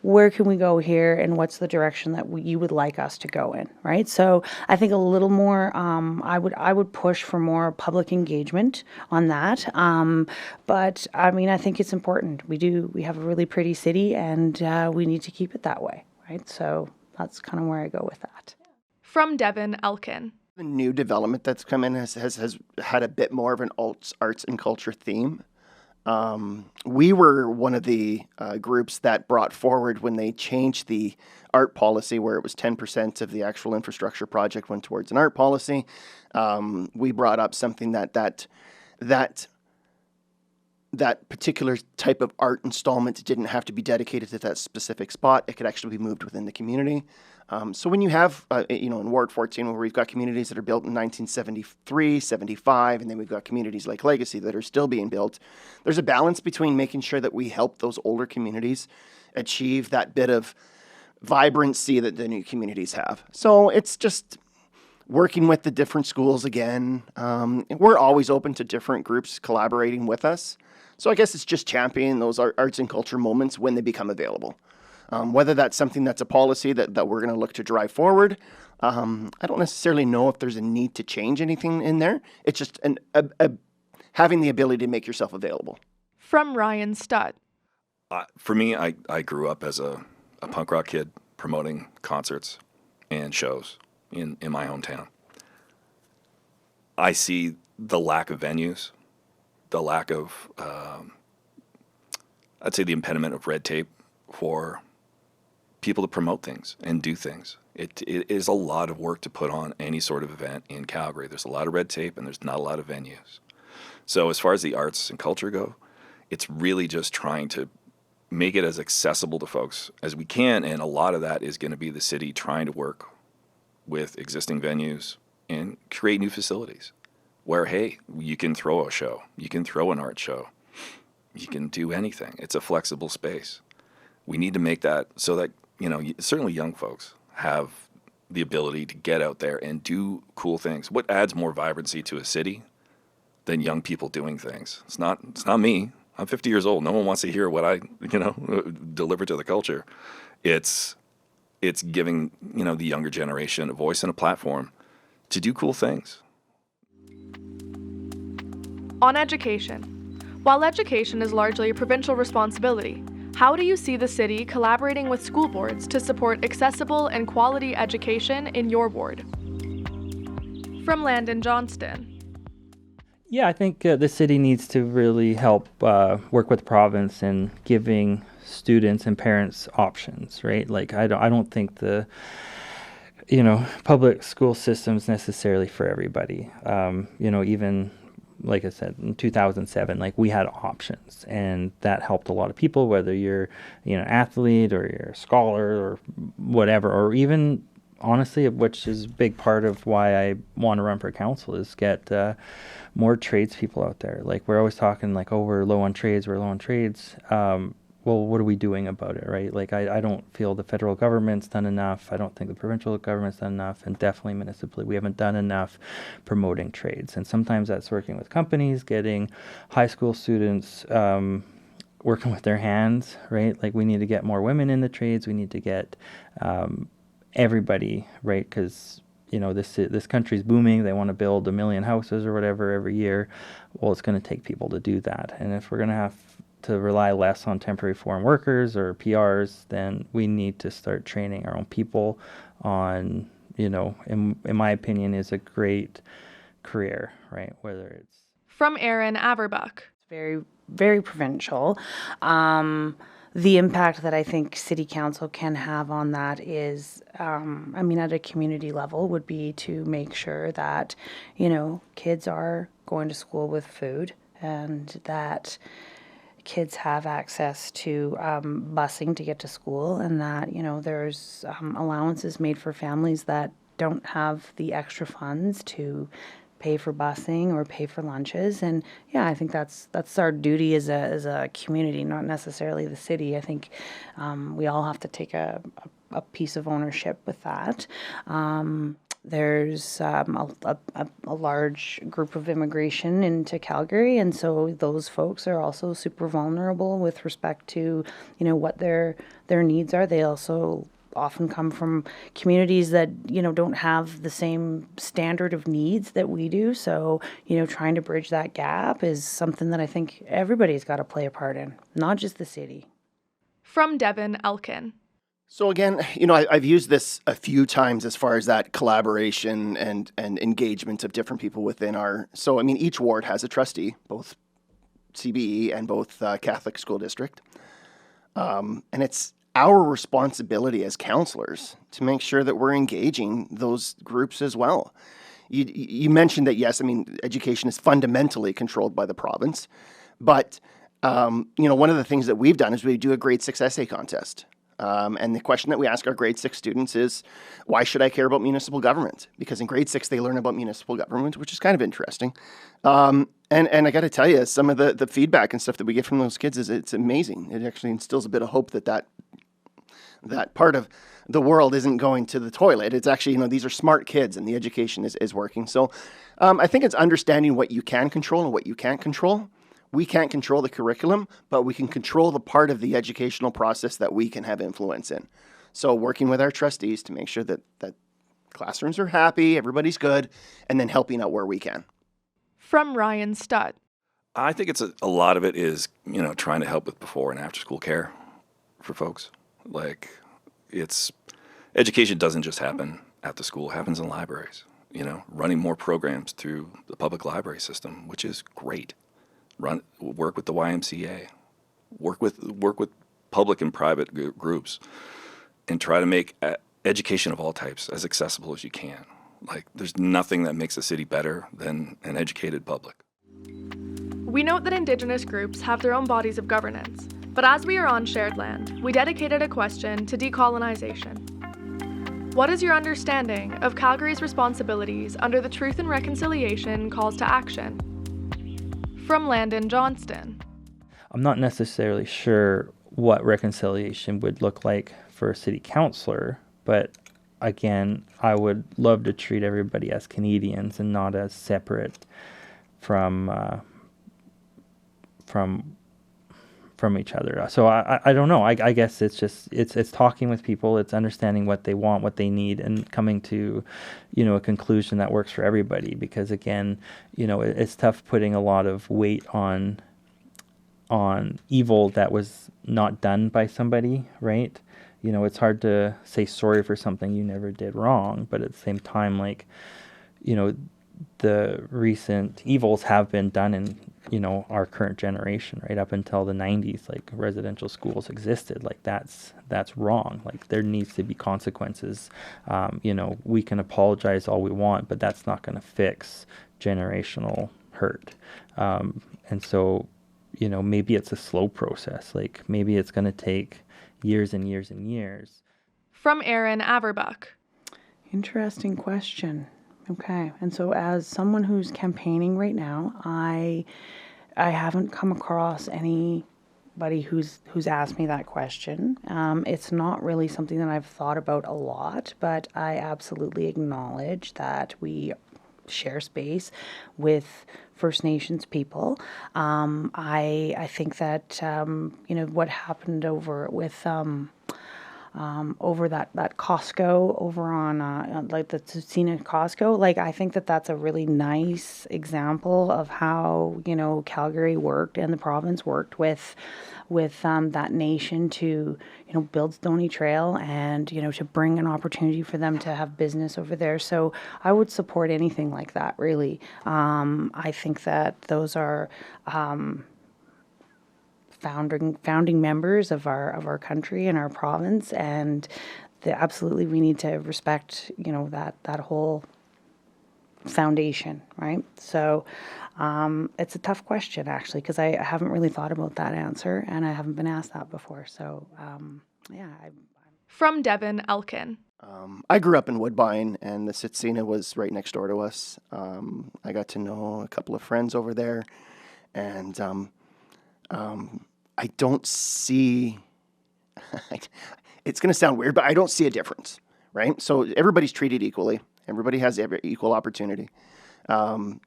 where can we go here, and what's the direction that you would like us to go in, right? So I think a little more, I would push for more public engagement on that. But I mean, I think it's important. We have a really pretty city, and we need to keep it that way, right? So that's kind of where I go with that. From Devin Elkin. The new development that's come in has had a bit more of an arts and culture theme. We were one of the groups that brought forward when they changed the art policy, where it was 10% of the actual infrastructure project went towards an art policy. We brought up something that particular type of art installment didn't have to be dedicated to that specific spot. It could actually be moved within the community. So when you have, in Ward 14, where we've got communities that are built in 1973, 75, and then we've got communities like Legacy that are still being built, there's a balance between making sure that we help those older communities achieve that bit of vibrancy that the new communities have. So it's just working with the different schools again. We're always open to different groups collaborating with us. So I guess it's just championing those arts and culture moments when they become available. Whether that's something that's a policy that we're going to look to drive forward, I don't necessarily know if there's a need to change anything in there. It's just having the ability to make yourself available. From Ryan Studd. For me, I grew up as a punk rock kid promoting concerts and shows in my hometown. I see the lack of venues, the lack of, I'd say the impediment of red tape for people to promote things and do things. It is a lot of work to put on any sort of event in Calgary. There's a lot of red tape and there's not a lot of venues. So as far as the arts and culture go, it's really just trying to make it as accessible to folks as we can, and a lot of that is going to be the city trying to work with existing venues and create new facilities where, hey, you can throw a show, you can throw an art show, you can do anything. It's a flexible space. We need to make that so that, certainly young folks have the ability to get out there and do cool things. What adds more vibrancy to a city than young people doing things? It's not me. I'm 50 years old. No one wants to hear what I, deliver to the culture. It's giving, the younger generation a voice and a platform to do cool things. On education. While education is largely a provincial responsibility, how do you see the city collaborating with school boards to support accessible and quality education in your ward? From Landon Johnston. Yeah, I think the city needs to really help work with the province in giving students and parents options, right? Like I don't think the public school system's necessarily for everybody. Even like I said, in 2007, like we had options, and that helped a lot of people, whether you're, an athlete or you're a scholar or whatever, or even honestly, which is a big part of why I want to run for council, is get more tradespeople out there. Like we're always talking like, oh, we're low on trades. Well, what are we doing about it, right? Like, I don't feel the federal government's done enough. I don't think the provincial government's done enough. And definitely municipally, we haven't done enough promoting trades. And sometimes that's working with companies, getting high school students working with their hands, right? Like, we need to get more women in the trades. We need to get everybody, right? Because, this country's booming. They want to build 1 million houses or whatever every year. Well, it's going to take people to do that. And if we're going to have to rely less on temporary foreign workers or PRs, then we need to start training our own people on, in my opinion, is a great career, right? Whether it's... From Erin Averbuck. Very, very provincial. The impact that I think City Council can have on that is, at a community level, would be to make sure that, kids are going to school with food, and that kids have access to busing to get to school, and that there's allowances made for families that don't have the extra funds to pay for busing or pay for lunches. And I think that's our duty as a community, not necessarily the city. I think we all have to take a piece of ownership with that. There's a large group of immigration into Calgary, and so those folks are also super vulnerable with respect to, what their needs are. They also often come from communities that, don't have the same standard of needs that we do. So, trying to bridge that gap is something that I think everybody's got to play a part in, not just the city. From Devin Elkin. So again, I've used this a few times as far as that collaboration and engagement of different people within our... So, each ward has a trustee, both CBE and both Catholic School District. And it's our responsibility as councillors to make sure that we're engaging those groups as well. You mentioned that, yes, education is fundamentally controlled by the province. But, one of the things that we've done is we do a grade 6 essay contest. And the question that we ask our grade 6 students is, why should I care about municipal government? Because in grade 6, they learn about municipal government, which is kind of interesting. And I got to tell you, some of the feedback and stuff that we get from those kids it's amazing. It actually instills a bit of hope that part of the world isn't going to the toilet. It's actually, these are smart kids and the education is working. So I think it's understanding what you can control and what you can't control. We can't control the curriculum, but we can control the part of the educational process that we can have influence in. So working with our trustees to make sure that classrooms are happy, everybody's good, and then helping out where we can. From Ryan Stutt. I think it's a lot of it is, trying to help with before and after school care for folks. Like, education doesn't just happen at the school, it happens in libraries. Running more programs through the public library system, which is great. Work with the YMCA, work with public and private groups, and try to make education of all types as accessible as you can. Like, there's nothing that makes a city better than an educated public. We note that Indigenous groups have their own bodies of governance, but as we are on shared land, we dedicated a question to decolonization. What is your understanding of Calgary's responsibilities under the Truth and Reconciliation Calls to Action? From Landon Johnston. I'm not necessarily sure what reconciliation would look like for a city councillor, but again, I would love to treat everybody as Canadians and not as separate from each other. So I don't know. I guess it's just it's talking with people, it's understanding what they want, what they need, and coming to, a conclusion that works for everybody. Because again, it's tough putting a lot of weight on evil that was not done by somebody, right? It's hard to say sorry for something you never did wrong, but at the same time, the recent evils have been done in, our current generation, right? Up until the 90s, like residential schools existed. Like that's wrong. Like there needs to be consequences. We can apologize all we want, but that's not going to fix generational hurt. And so, maybe it's a slow process. Like maybe it's going to take years and years and years. From Aaron Averbuck. Interesting question. Okay. And so as someone who's campaigning right now, I haven't come across anybody who's asked me that question. It's not really something that I've thought about a lot, but I absolutely acknowledge that we share space with First Nations people. I think that what happened over with over that Costco over on like the Tsutsina Costco, like I think that that's a really nice example of how Calgary worked and the province worked with that nation to build Stoney Trail and to bring an opportunity for them to have business over there. So I would support anything like that, really. I think that those are founding members of our country and our province, and absolutely we need to respect that whole foundation, right? So it's a tough question actually, because I haven't really thought about that answer and I haven't been asked that before. So From Devin Elkin. I grew up in Woodbine, and the Tsutsina was right next door to us. I got to know a couple of friends over there, and I don't see, it's going to sound weird, but I don't see a difference, right? So everybody's treated equally. Everybody has equal opportunity. And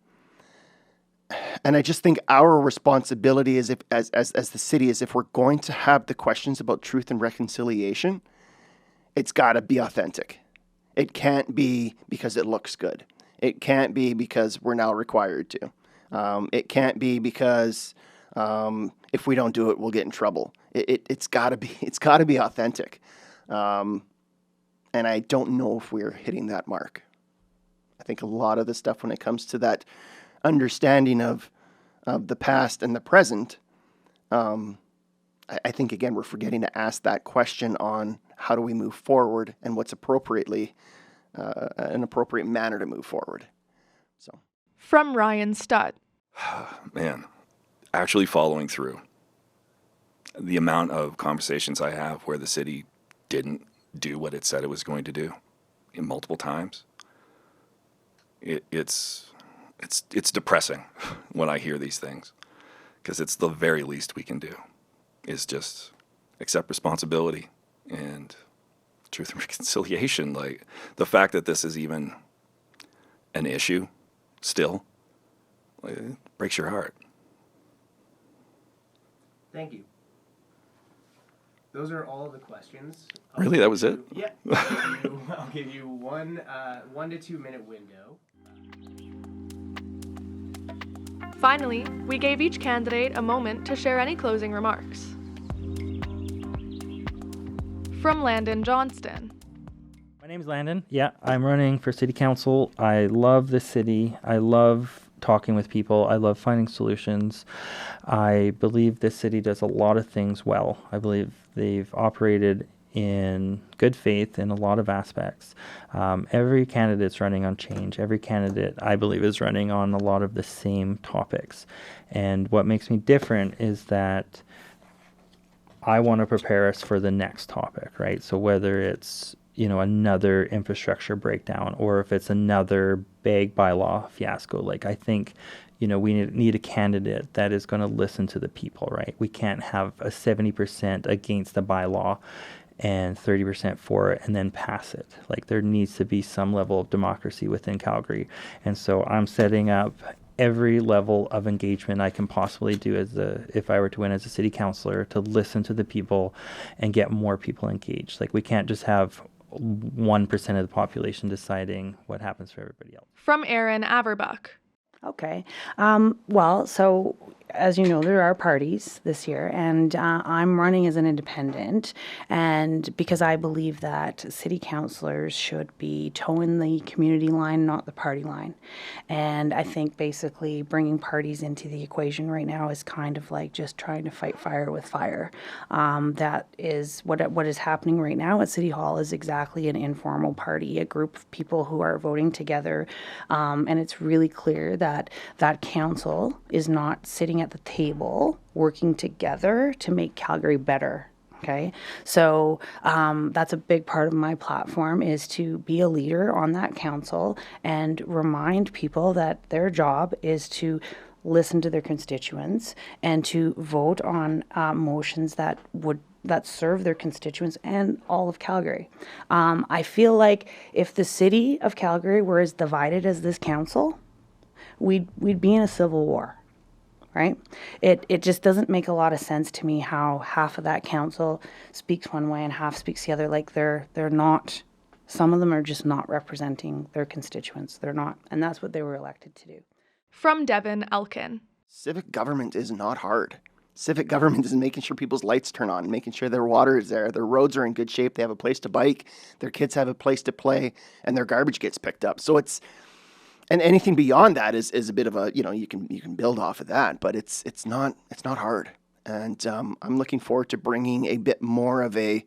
I just think our responsibility as the city is, if we're going to have the questions about truth and reconciliation, it's got to be authentic. It can't be because it looks good. It can't be because we're now required to. It can't be because if we don't do it, we'll get in trouble. It's got to be authentic. And I don't know if we're hitting that mark. I think a lot of the stuff when it comes to that understanding of the past and the present, I think, again, we're forgetting to ask that question on how do we move forward and what's appropriately an appropriate manner to move forward. So, From Ryan Stutt. Man, actually following through. The amount of conversations I have where the city didn't do what it said it was going to do in multiple times, it's depressing when I hear these things, because it's the very least we can do is just accept responsibility and truth and reconciliation. Like the fact that this is even an issue still, like, it breaks your heart. Thank you. Those are all of the questions. Really? That was it? Yeah. I'll give you 1 to 2 minute window. Finally, we gave each candidate a moment to share any closing remarks. From Landon Johnston. My name's Landon. Yeah, I'm running for city council. I love the city. I love talking with people. I love finding solutions. I believe this city does a lot of things well. I believe they've operated in good faith in a lot of aspects. Every candidate's running on change. Every candidate, I believe, is running on a lot of the same topics. And what makes me different is that I want to prepare us for the next topic, right? So whether it's, another infrastructure breakdown, or if it's another bag bylaw fiasco, like I think, we need a candidate that is going to listen to the people, right? We can't have a 70% against the bylaw and 30% for it and then pass it. Like there needs to be some level of democracy within Calgary. And so I'm setting up every level of engagement I can possibly do if I were to win as a city councillor, to listen to the people and get more people engaged. Like we can't just have 1% of the population deciding what happens for everybody else. From Aaron Averbuck. Okay. Well, so as you know, there are parties this year, and I'm running as an independent, and because I believe that city councillors should be toeing the community line, not the party line. And I think basically bringing parties into the equation right now is kind of like just trying to fight fire with fire. That is what is happening right now at City Hall is exactly an informal party, a group of people who are voting together, and it's really clear that that council is not sitting at the table working together to make Calgary better. Okay, so that's a big part of my platform, is to be a leader on that council and remind people that their job is to listen to their constituents and to vote on motions that serve their constituents and all of Calgary. I feel like if the city of Calgary were as divided as this council, we'd be in a civil war. Right? It just doesn't make a lot of sense to me how half of that council speaks one way and half speaks the other. Like they're not, some of them are just not representing their constituents. They're not, and that's what they were elected to do. From Devin Elkin. Civic government is not hard. Civic government is making sure people's lights turn on, making sure their water is there, their roads are in good shape, they have a place to bike, their kids have a place to play, and their garbage gets picked up. So it's, and anything beyond that is a bit of a, you can build off of that, but it's not hard. And I'm looking forward to bringing a bit more of a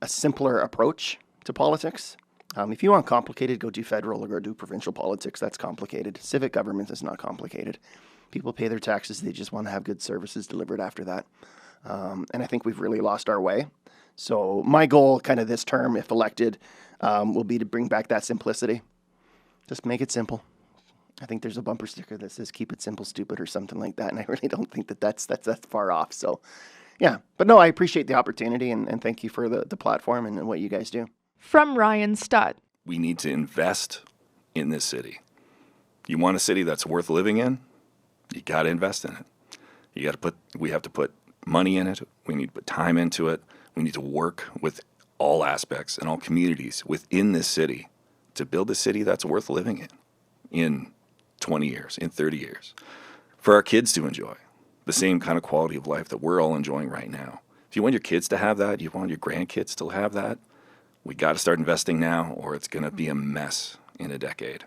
simpler approach to politics. If you want complicated, go do federal or go do provincial politics. That's complicated. Civic government is not complicated. People pay their taxes. They just want to have good services delivered after that. And I think we've really lost our way. So my goal kind of this term, if elected, will be to bring back that simplicity. Just make it simple. I think there's a bumper sticker that says "Keep it simple, stupid" or something like that, and I really don't think that's far off. So, yeah. But no, I appreciate the opportunity, and thank you for the platform and what you guys do. From Ryan Stutt. We need to invest in this city. You want a city that's worth living in? You got to invest in it. We have to put money in it. We need to put time into it. We need to work with all aspects and all communities within this city to build a city that's worth living in 20 years, in 30 years, for our kids to enjoy the same kind of quality of life that we're all enjoying right now. If you want your kids to have that, you want your grandkids to have that, we got to start investing now, or it's going to be a mess in a decade.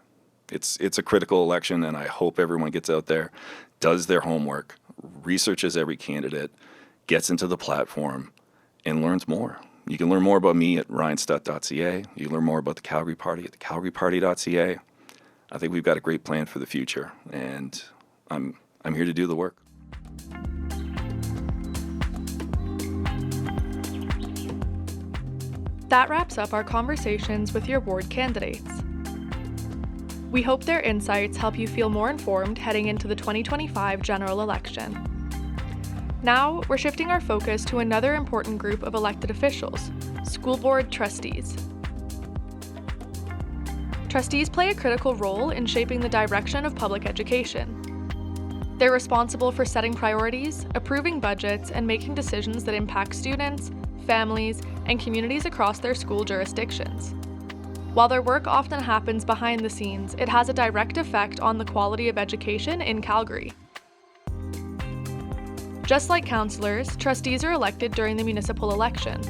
It's a critical election, and I hope everyone gets out there, does their homework, researches every candidate, gets into the platform, and learns more. You can learn more about me at ryanstutt.ca. You can learn more about the Calgary Party at thecalgaryparty.ca. I think we've got a great plan for the future, and I'm here to do the work. That wraps up our conversations with your ward candidates. We hope their insights help you feel more informed heading into the 2025 general election. Now, we're shifting our focus to another important group of elected officials, school board trustees. Trustees play a critical role in shaping the direction of public education. They're responsible for setting priorities, approving budgets, and making decisions that impact students, families, and communities across their school jurisdictions. While their work often happens behind the scenes, it has a direct effect on the quality of education in Calgary. Just like councillors, trustees are elected during the municipal election.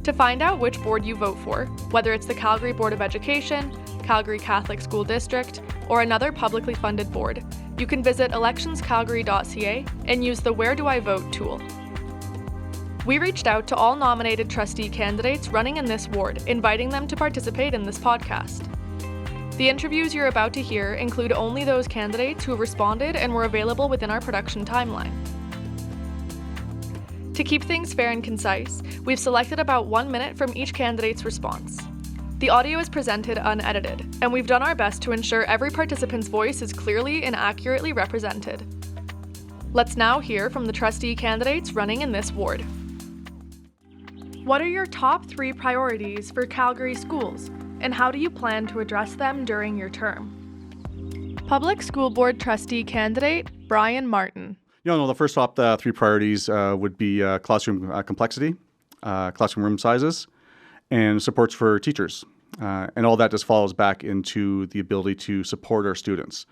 To find out which board you vote for, whether it's the Calgary Board of Education, Calgary Catholic School District, or another publicly funded board, you can visit electionscalgary.ca and use the Where Do I Vote tool. We reached out to all nominated trustee candidates running in this ward, inviting them to participate in this podcast. The interviews you're about to hear include only those candidates who responded and were available within our production timeline. To keep things fair and concise, we've selected about 1 minute from each candidate's response. The audio is presented unedited, and we've done our best to ensure every participant's voice is clearly and accurately represented. Let's now hear from the trustee candidates running in this ward. What are your top 3 priorities for Calgary schools, and how do you plan to address them during your term? Public School Board Trustee Candidate Brian Martin. The first top 3 priorities would be classroom complexity, classroom room sizes, and supports for teachers. And all that just follows back into the ability to support our students.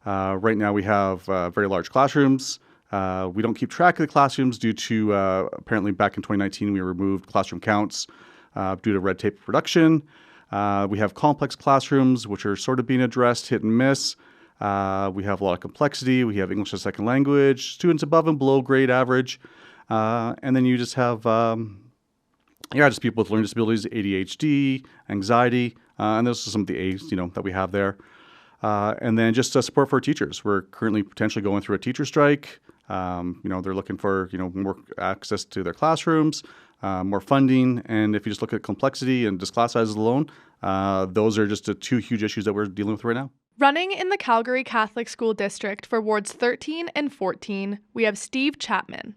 Right now we have very large classrooms. We don't keep track of the classrooms due to apparently back in 2019 we removed classroom counts due to red tape production. We have complex classrooms, which are sort of being addressed, hit and miss. We have a lot of complexity. We have English as a second language, students above and below grade average. And then you just have just people with learning disabilities, ADHD, anxiety, and those are some of the A's, that we have there. And then just support for teachers. We're currently potentially going through a teacher strike. They're looking for, more access to their classrooms, more funding. And if you just look at complexity and just class sizes alone, those are just the two huge issues that we're dealing with right now. Running in the Calgary Catholic School District for Wards 13 and 14, we have Steve Chapman.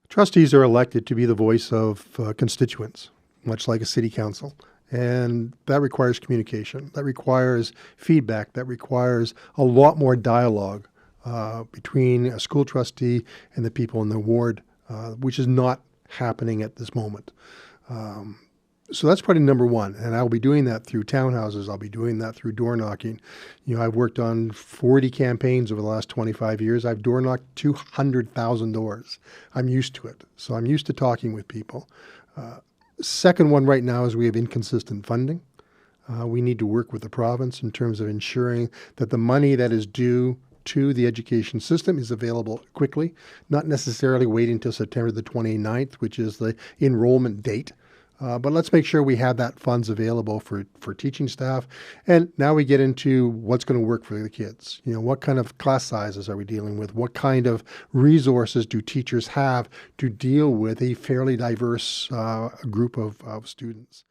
Trustees are elected to be the voice of constituents, much like a city council. And that requires communication. That requires feedback. That requires a lot more dialogue between a school trustee and the people in the ward, which is not happening at this moment. So that's probably number one. And I'll be doing that through townhouses. I'll be doing that through door knocking. I've worked on 40 campaigns over the last 25 years. I've door knocked 200,000 doors. I'm used to it. So I'm used to talking with people. Second one right now is we have inconsistent funding. We need to work with the province in terms of ensuring that the money that is due to the education system is available quickly, not necessarily waiting until September the 29th, which is the enrollment date. But let's make sure we have that funds available for teaching staff. And now we get into what's going to work for the kids. What kind of class sizes are we dealing with? What kind of resources do teachers have to deal with a fairly diverse group of students?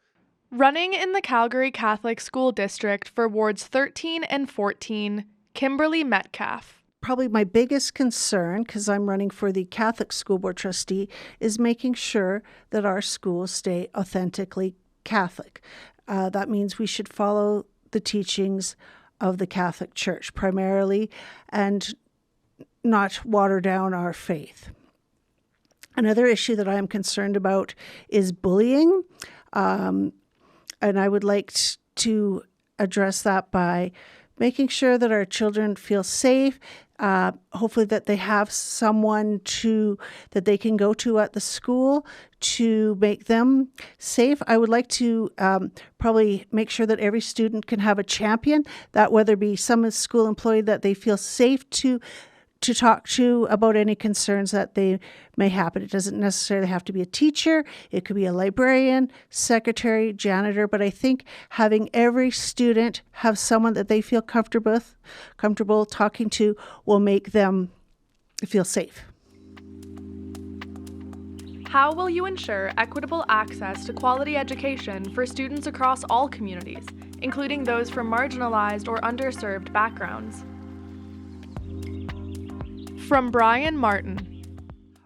Running in the Calgary Catholic School District for Wards 13 and 14, Kimberly Metcalf. Probably my biggest concern, because I'm running for the Catholic School Board trustee, is making sure that our schools stay authentically Catholic. That means we should follow the teachings of the Catholic Church primarily and not water down our faith. Another issue that I'm concerned about is bullying, and I would like to address that by making sure that our children feel safe, hopefully that they have someone that they can go to at the school to make them safe. I would like to probably make sure that every student can have a champion, that whether it be some school employee that they feel safe to talk to about any concerns that they may happen. It doesn't necessarily have to be a teacher. It could be a librarian, secretary, janitor, but I think having every student have someone that they feel comfortable talking to will make them feel safe. How will you ensure equitable access to quality education for students across all communities, including those from marginalized or underserved backgrounds? From Brian Martin.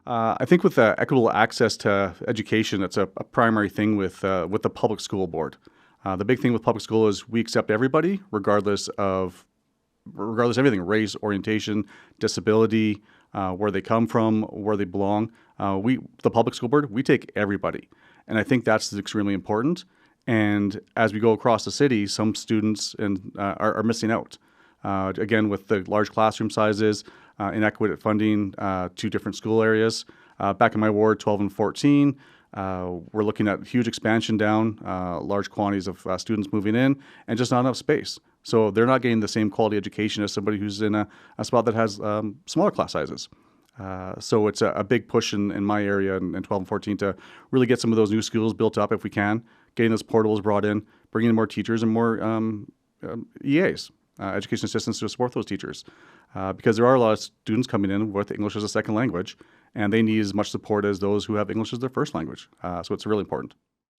I think with equitable access to education, that's a primary thing with the public school board. The big thing with public school is we accept everybody, regardless of everything, race, orientation, disability, where they come from, where they belong. The public school board, we take everybody. And I think that's extremely important. And as we go across the city, some students are missing out. Again, with the large classroom sizes, inadequate funding to different school areas. Back in my ward, 12 and 14, we're looking at huge expansion down, large quantities of students moving in, and just not enough space. So they're not getting the same quality education as somebody who's in a spot that has smaller class sizes. So it's a big push in my area in 12 and 14 to really get some of those new schools built up if we can, getting those portables brought in, bringing in more teachers and more EAs. Education assistants to support those teachers, because there are a lot of students coming in with English as a second language, and they need as much support as those who have English as their first language. So it's really important.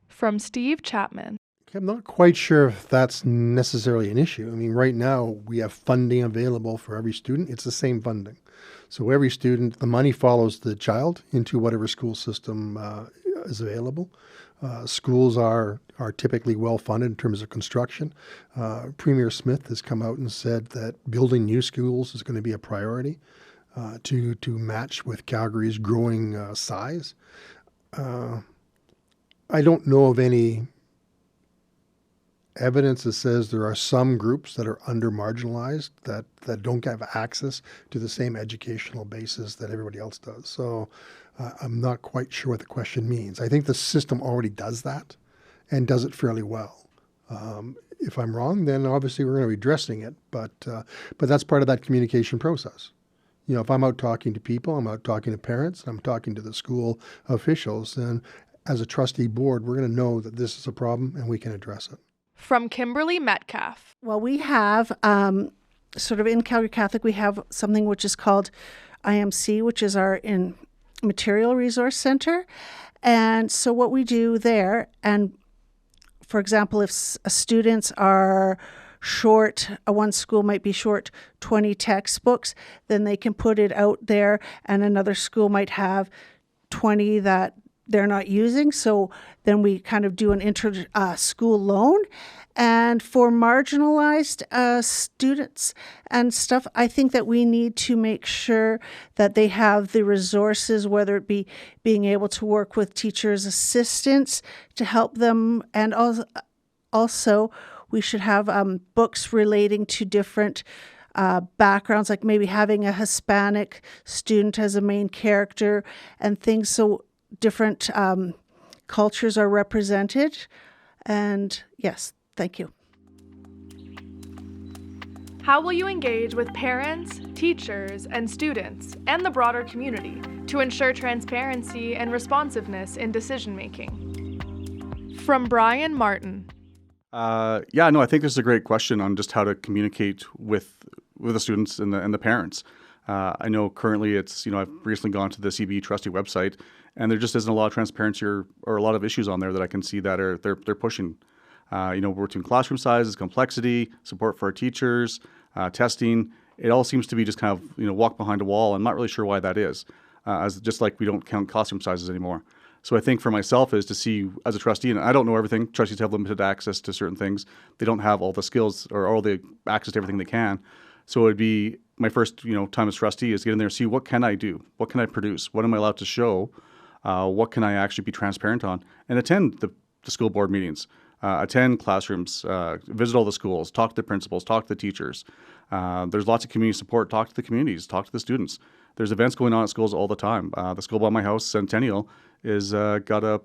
From Steve Chapman. I'm not quite sure if that's necessarily an issue. I mean, right now we have funding available for every student. It's the same funding. So every student, the money follows the child into whatever school system is available. Schools are typically well funded in terms of construction. Premier Smith has come out and said that building new schools is going to be a priority to match with Calgary's growing size. I don't know of any evidence that says there are some groups that are under-marginalized that don't have access to the same educational basis that everybody else does. So I'm not quite sure what the question means. I think the system already does that and does it fairly well. If I'm wrong, then obviously we're going to be addressing it, but that's part of that communication process. You know, if I'm out talking to people, I'm out talking to parents, I'm talking to the school officials, then as a trustee board, we're going to know that this is a problem and we can address it. From Kimberly Metcalf. Well, we have sort of in Calgary Catholic, we have something which is called IMC, which is our Material Resource Center. And so what we do there, and for example, if students are short, one school might be short 20 textbooks, then they can put it out there, and another school might have 20 that they're not using. So then we kind of do an inter-school loan. And for marginalized students and stuff, I think that we need to make sure that they have the resources, whether it be being able to work with teachers' assistants to help them. And also we should have books relating to different backgrounds, like maybe having a Hispanic student as a main character and things, so different cultures are represented. And yes, thank you. How will you engage with parents, teachers, and students, and the broader community to ensure transparency and responsiveness in decision-making? From Brian Martin. I think this is a great question on just how to communicate with the students and the parents. I know currently it's, I've recently gone to the CBE trustee website, and there just isn't a lot of transparency or a lot of issues on there that I can see that they're pushing. Between classroom sizes, complexity, support for our teachers, testing, it all seems to be just kind of, walk behind a wall. I'm not really sure why that is, as just like we don't count classroom sizes anymore. So I think for myself is to see as a trustee, and I don't know everything, trustees have limited access to certain things. They don't have all the skills or all the access to everything they can. So it would be my first, time as trustee is get in there and see what can I do? What can I produce? What am I allowed to show? What can I actually be transparent on? And attend the school board meetings. Attend classrooms, visit all the schools, talk to the principals, talk to the teachers. There's lots of community support. Talk to the communities, talk to the students. There's events going on at schools all the time. The school by my house, Centennial, is got a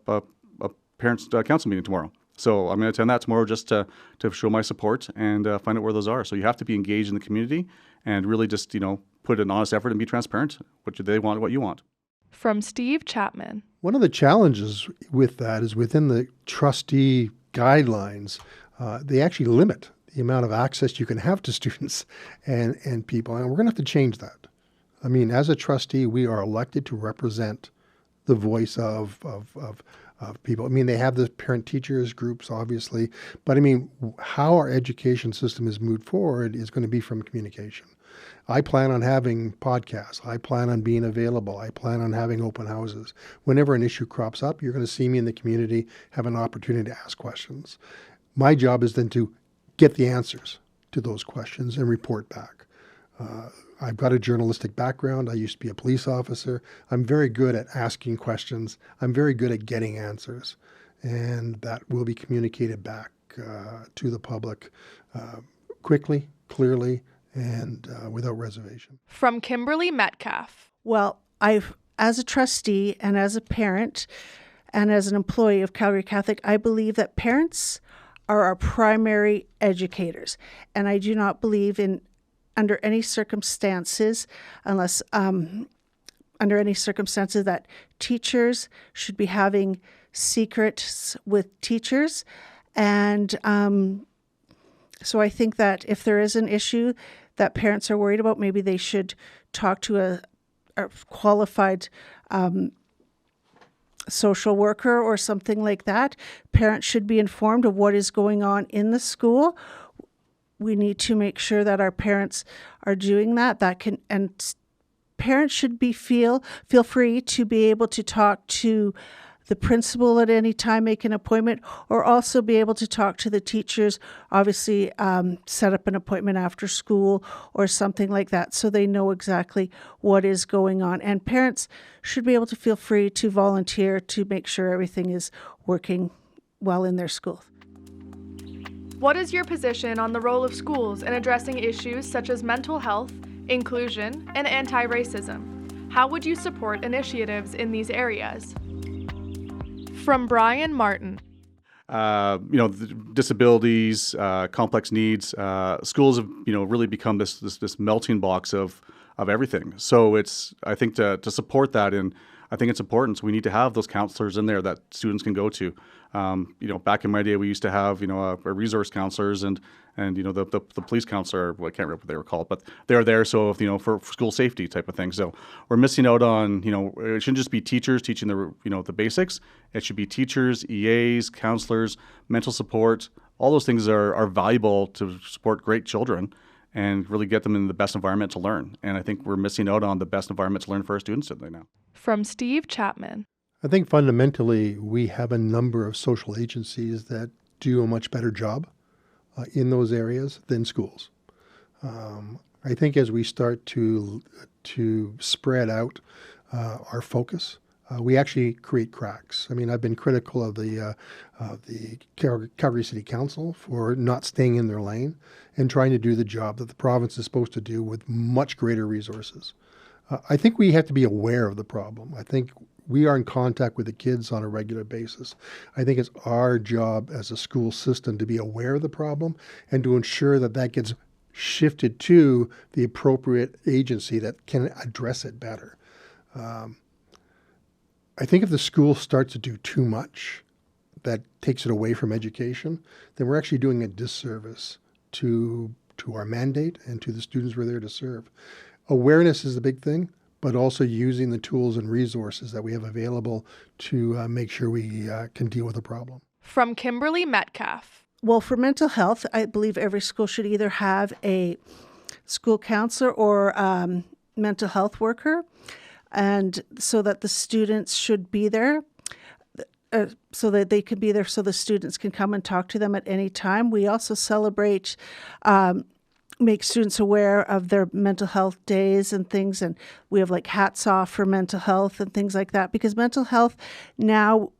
parents' council meeting tomorrow. So I'm going to attend that tomorrow just to show my support and find out where those are. So you have to be engaged in the community and really just, put an honest effort and be transparent. What do they want, what you want. From Steve Chapman. One of the challenges with that is within the trustee guidelines, they actually limit the amount of access you can have to students and people, and we're going to have to change that. I mean, as a trustee, we are elected to represent the voice of people. I mean, they have the parent-teachers groups, obviously, but I mean, how our education system is moved forward is going to be from communication. I plan on having podcasts. I plan on being available. I plan on having open houses. Whenever an issue crops up, you're going to see me in the community, have an opportunity to ask questions. My job is then to get the answers to those questions and report back. I've got a journalistic background. I used to be a police officer. I'm very good at asking questions. I'm very good at getting answers. And that will be communicated back to the public quickly, clearly, and without reservation. From Kimberly Metcalf. Well, as a trustee and as a parent and as an employee of Calgary Catholic, I believe that parents are our primary educators. And I do not believe under any circumstances, that teachers should be having secrets with teachers. And so I think that if there is an issue that parents are worried about, maybe they should talk to a qualified social worker or something like that. Parents should be informed of what is going on in the school. We need to make sure that our parents are doing that. And parents should feel free to be able to talk to the principal at any time, make an appointment, or also be able to talk to the teachers, obviously set up an appointment after school or something like that so they know exactly what is going on. And parents should be able to feel free to volunteer to make sure everything is working well in their school. What is your position on the role of schools in addressing issues such as mental health, inclusion, and anti-racism? How would you support initiatives in these areas? From Brian Martin. Disabilities, complex needs, schools have, really become this melting box of everything. So I think to support that, and I think it's important. So we need to have those counselors in there that students can go to. Back in my day, we used to have, a resource counselors and the police counselor. Well, I can't remember what they were called, but they're there. So for school safety type of thing. So we're missing out on, it shouldn't just be teachers teaching the basics. It should be teachers, EAs, counselors, mental support. All those things are valuable to support great children and really get them in the best environment to learn. And I think we're missing out on the best environment to learn for our students today now. From Steve Chapman. I think fundamentally we have a number of social agencies that do a much better job in those areas than schools. I think as we start to spread out our focus, we actually create cracks. I mean, I've been critical of the Calgary City Council for not staying in their lane and trying to do the job that the province is supposed to do with much greater resources. I think we have to be aware of the problem. I think we are in contact with the kids on a regular basis. I think it's our job as a school system to be aware of the problem and to ensure that gets shifted to the appropriate agency that can address it better. I think if the school starts to do too much that takes it away from education, then we're actually doing a disservice to our mandate and to the students we're there to serve. Awareness is the big thing, but also using the tools and resources that we have available to make sure we can deal with the problem. From Kimberly Metcalf. Well, for mental health, I believe every school should either have a school counselor or mental health worker, and so that the students should be there, so that they could be there so the students can come and talk to them at any time. We also celebrate make students aware of their mental health days and things. And we have like hats off for mental health and things like that, because mental health now,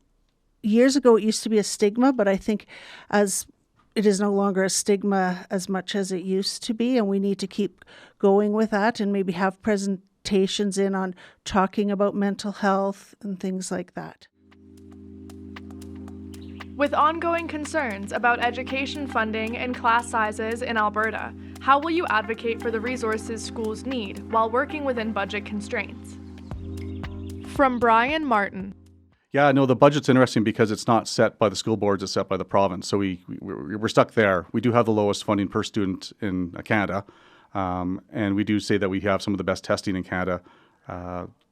years ago, it used to be a stigma, but I think as it is no longer a stigma as much as it used to be. And we need to keep going with that and maybe have presentations in on talking about mental health and things like that. With ongoing concerns about education funding and class sizes in Alberta, how will you advocate for the resources schools need while working within budget constraints? From Brian Martin. Yeah, no, the budget's interesting because it's not set by the school boards, it's set by the province. So we're stuck there. We do have the lowest funding per student in Canada, and we do say that we have some of the best testing in Canada.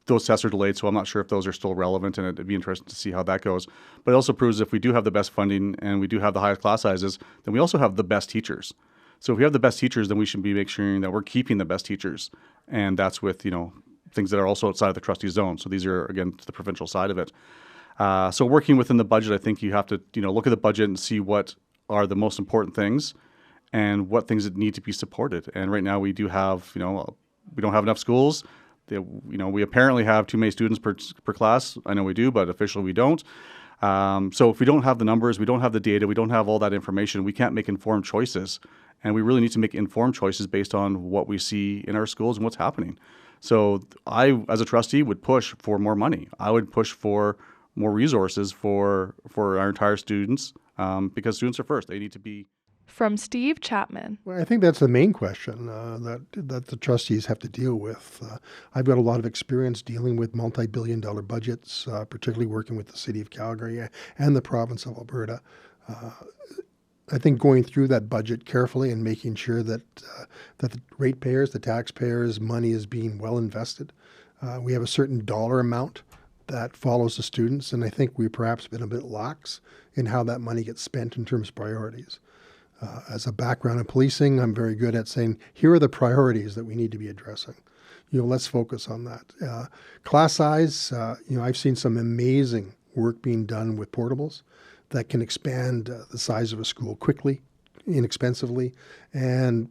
Those tests are delayed, so I'm not sure if those are still relevant, and it'd be interesting to see how that goes. But it also proves if we do have the best funding and we do have the highest class sizes, then we also have the best teachers. So if we have the best teachers, then we should be making sure that we're keeping the best teachers. And that's with, things that are also outside of the trustee zone. So these are, again, to the provincial side of it. So working within the budget, I think you have to, look at the budget and see what are the most important things and what things that need to be supported. And right now we do have, we don't have enough schools. We apparently have too many students per class. I know we do, but officially we don't. So if we don't have the numbers, we don't have the data, we don't have all that information, we can't make informed choices. And we really need to make informed choices based on what we see in our schools and what's happening. So I, as a trustee, would push for more money. I would push for more resources for our entire students because students are first. They need to be. From Steve Chapman. Well, I think that's the main question that the trustees have to deal with. I've got a lot of experience dealing with multi-billion-dollar budgets, particularly working with the City of Calgary and the province of Alberta. I think going through that budget carefully and making sure that the ratepayers, the taxpayers' money is being well invested. We have a certain dollar amount that follows the students, and I think we've perhaps been a bit lax in how that money gets spent in terms of priorities. As a background in policing, I'm very good at saying, here are the priorities that we need to be addressing. Let's focus on that. Class size, I've seen some amazing work being done with portables that can expand the size of a school quickly, inexpensively, and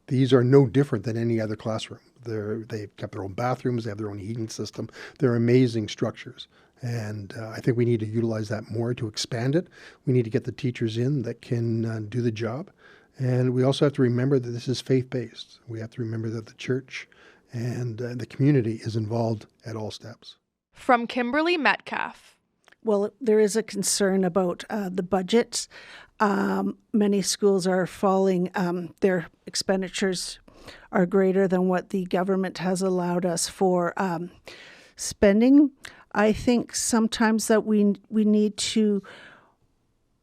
these are no different than any other classroom. They've kept their own bathrooms, they have their own heating system. They're amazing structures. And I think we need to utilize that more to expand it. We need to get the teachers in that can do the job. And we also have to remember that this is faith-based. We have to remember that the church and the community is involved at all steps. From Kimberly Metcalf. Well, there is a concern about the budgets. Many schools are falling, their expenditures are greater than what the government has allowed us for spending. I think sometimes that we need to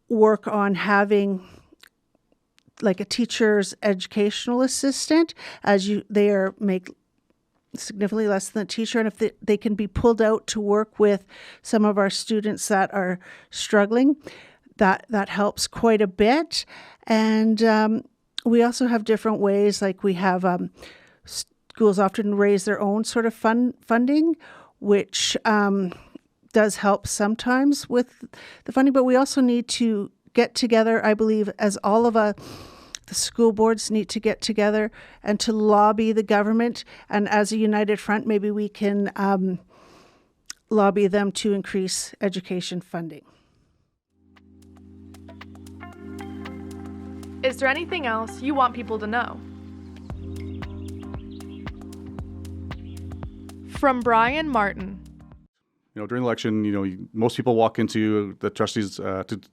work on having like a teacher's educational assistant, they make significantly less than a teacher, and if they can be pulled out to work with some of our students that are struggling, that helps quite a bit. And we also have different ways, like we have schools often raise their own sort of funding, which does help sometimes with the funding, but we also need to get together, I believe, as all of the school boards need to get together and to lobby the government. And as a united front, maybe we can lobby them to increase education funding. Is there anything else you want people to know? From Brian Martin. During the election, most people walk into the trustees,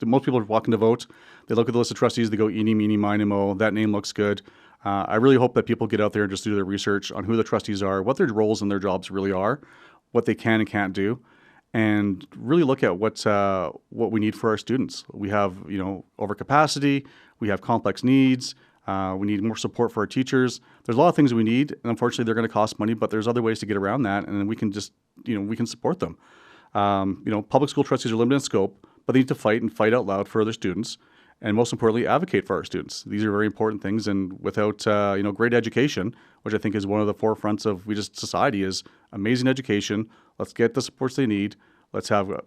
most people walk in to vote. They look at the list of trustees, they go eeny, meeny, miny, mo, that name looks good. I really hope that people get out there and just do their research on who the trustees are, what their roles and their jobs really are, what they can and can't do, and really look at what we need for our students. We have, overcapacity, we have complex needs, we need more support for our teachers. There's a lot of things we need, and unfortunately they're going to cost money, but there's other ways to get around that, and we can just, we can support them. Public school trustees are limited in scope, but they need to fight out loud for other students, and most importantly, advocate for our students. These are very important things, and without, great education, which I think is one of the forefronts of society, is amazing education. Let's get the supports they need. Let's have,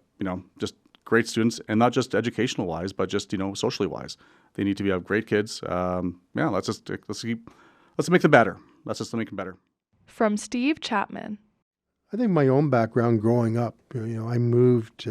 just great students, and not just educational wise, but just, socially wise. They need to have great kids. Let's make them better. Let's just make them better. From Steve Chapman. I think my own background growing up, I moved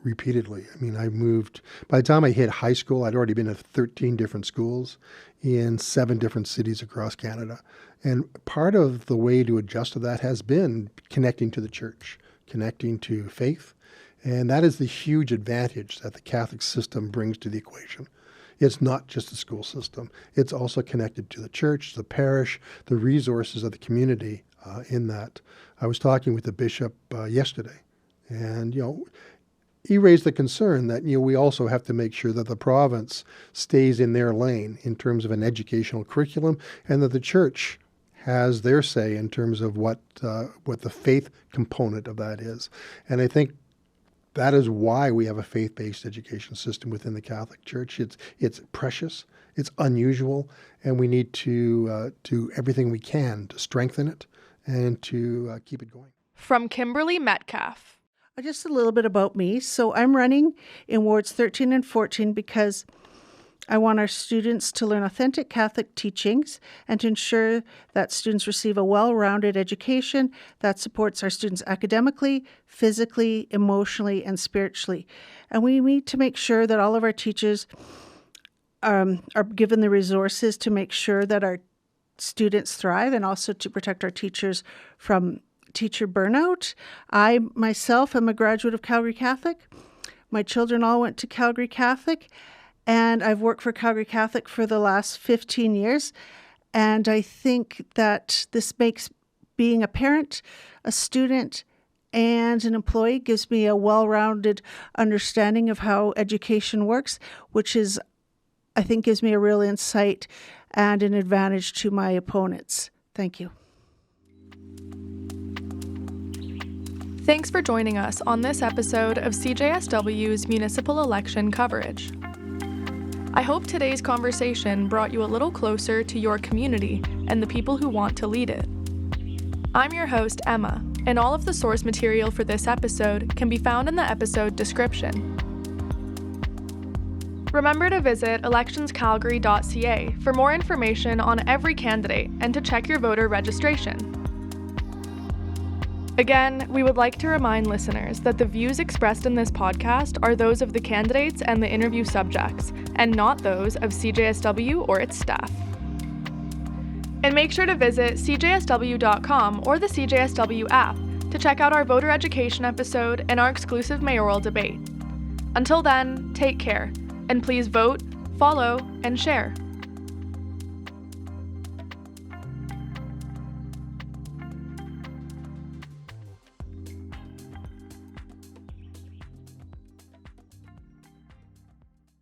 repeatedly. I moved, by the time I hit high school, I'd already been at 13 different schools in 7 different cities across Canada. And part of the way to adjust to that has been connecting to the church, connecting to faith. And that is the huge advantage that the Catholic system brings to the equation. It's not just the school system. It's also connected to the church, the parish, the resources of the community in that. I was talking with the bishop yesterday, and, he raised the concern that, we also have to make sure that the province stays in their lane in terms of an educational curriculum, and that the church has their say in terms of what the faith component of that is. And I think that is why we have a faith-based education system within the Catholic Church. It's precious, it's unusual, and we need to do everything we can to strengthen it and to keep it going. From Kimberly Metcalf. Just a little bit about me. So I'm running in wards 13 and 14 because I want our students to learn authentic Catholic teachings and to ensure that students receive a well-rounded education that supports our students academically, physically, emotionally, and spiritually. And we need to make sure that all of our teachers are given the resources to make sure that our students thrive, and also to protect our teachers from teacher burnout. I myself am a graduate of Calgary Catholic. My children all went to Calgary Catholic, and I've worked for Calgary Catholic for the last 15 years. And I think that this makes being a parent, a student, and an employee gives me a well-rounded understanding of how education works, which is, I think, gives me a real insight and an advantage to my opponents. Thank you. Thanks for joining us on this episode of CJSW's Municipal Election coverage. I hope today's conversation brought you a little closer to your community and the people who want to lead it. I'm your host, Emma, and all of the source material for this episode can be found in the episode description. Remember to visit electionscalgary.ca for more information on every candidate and to check your voter registration. Again, we would like to remind listeners that the views expressed in this podcast are those of the candidates and the interview subjects, and not those of CJSW or its staff. And make sure to visit cjsw.com or the CJSW app to check out our voter education episode and our exclusive mayoral debate. Until then, take care, and please vote, follow, and share.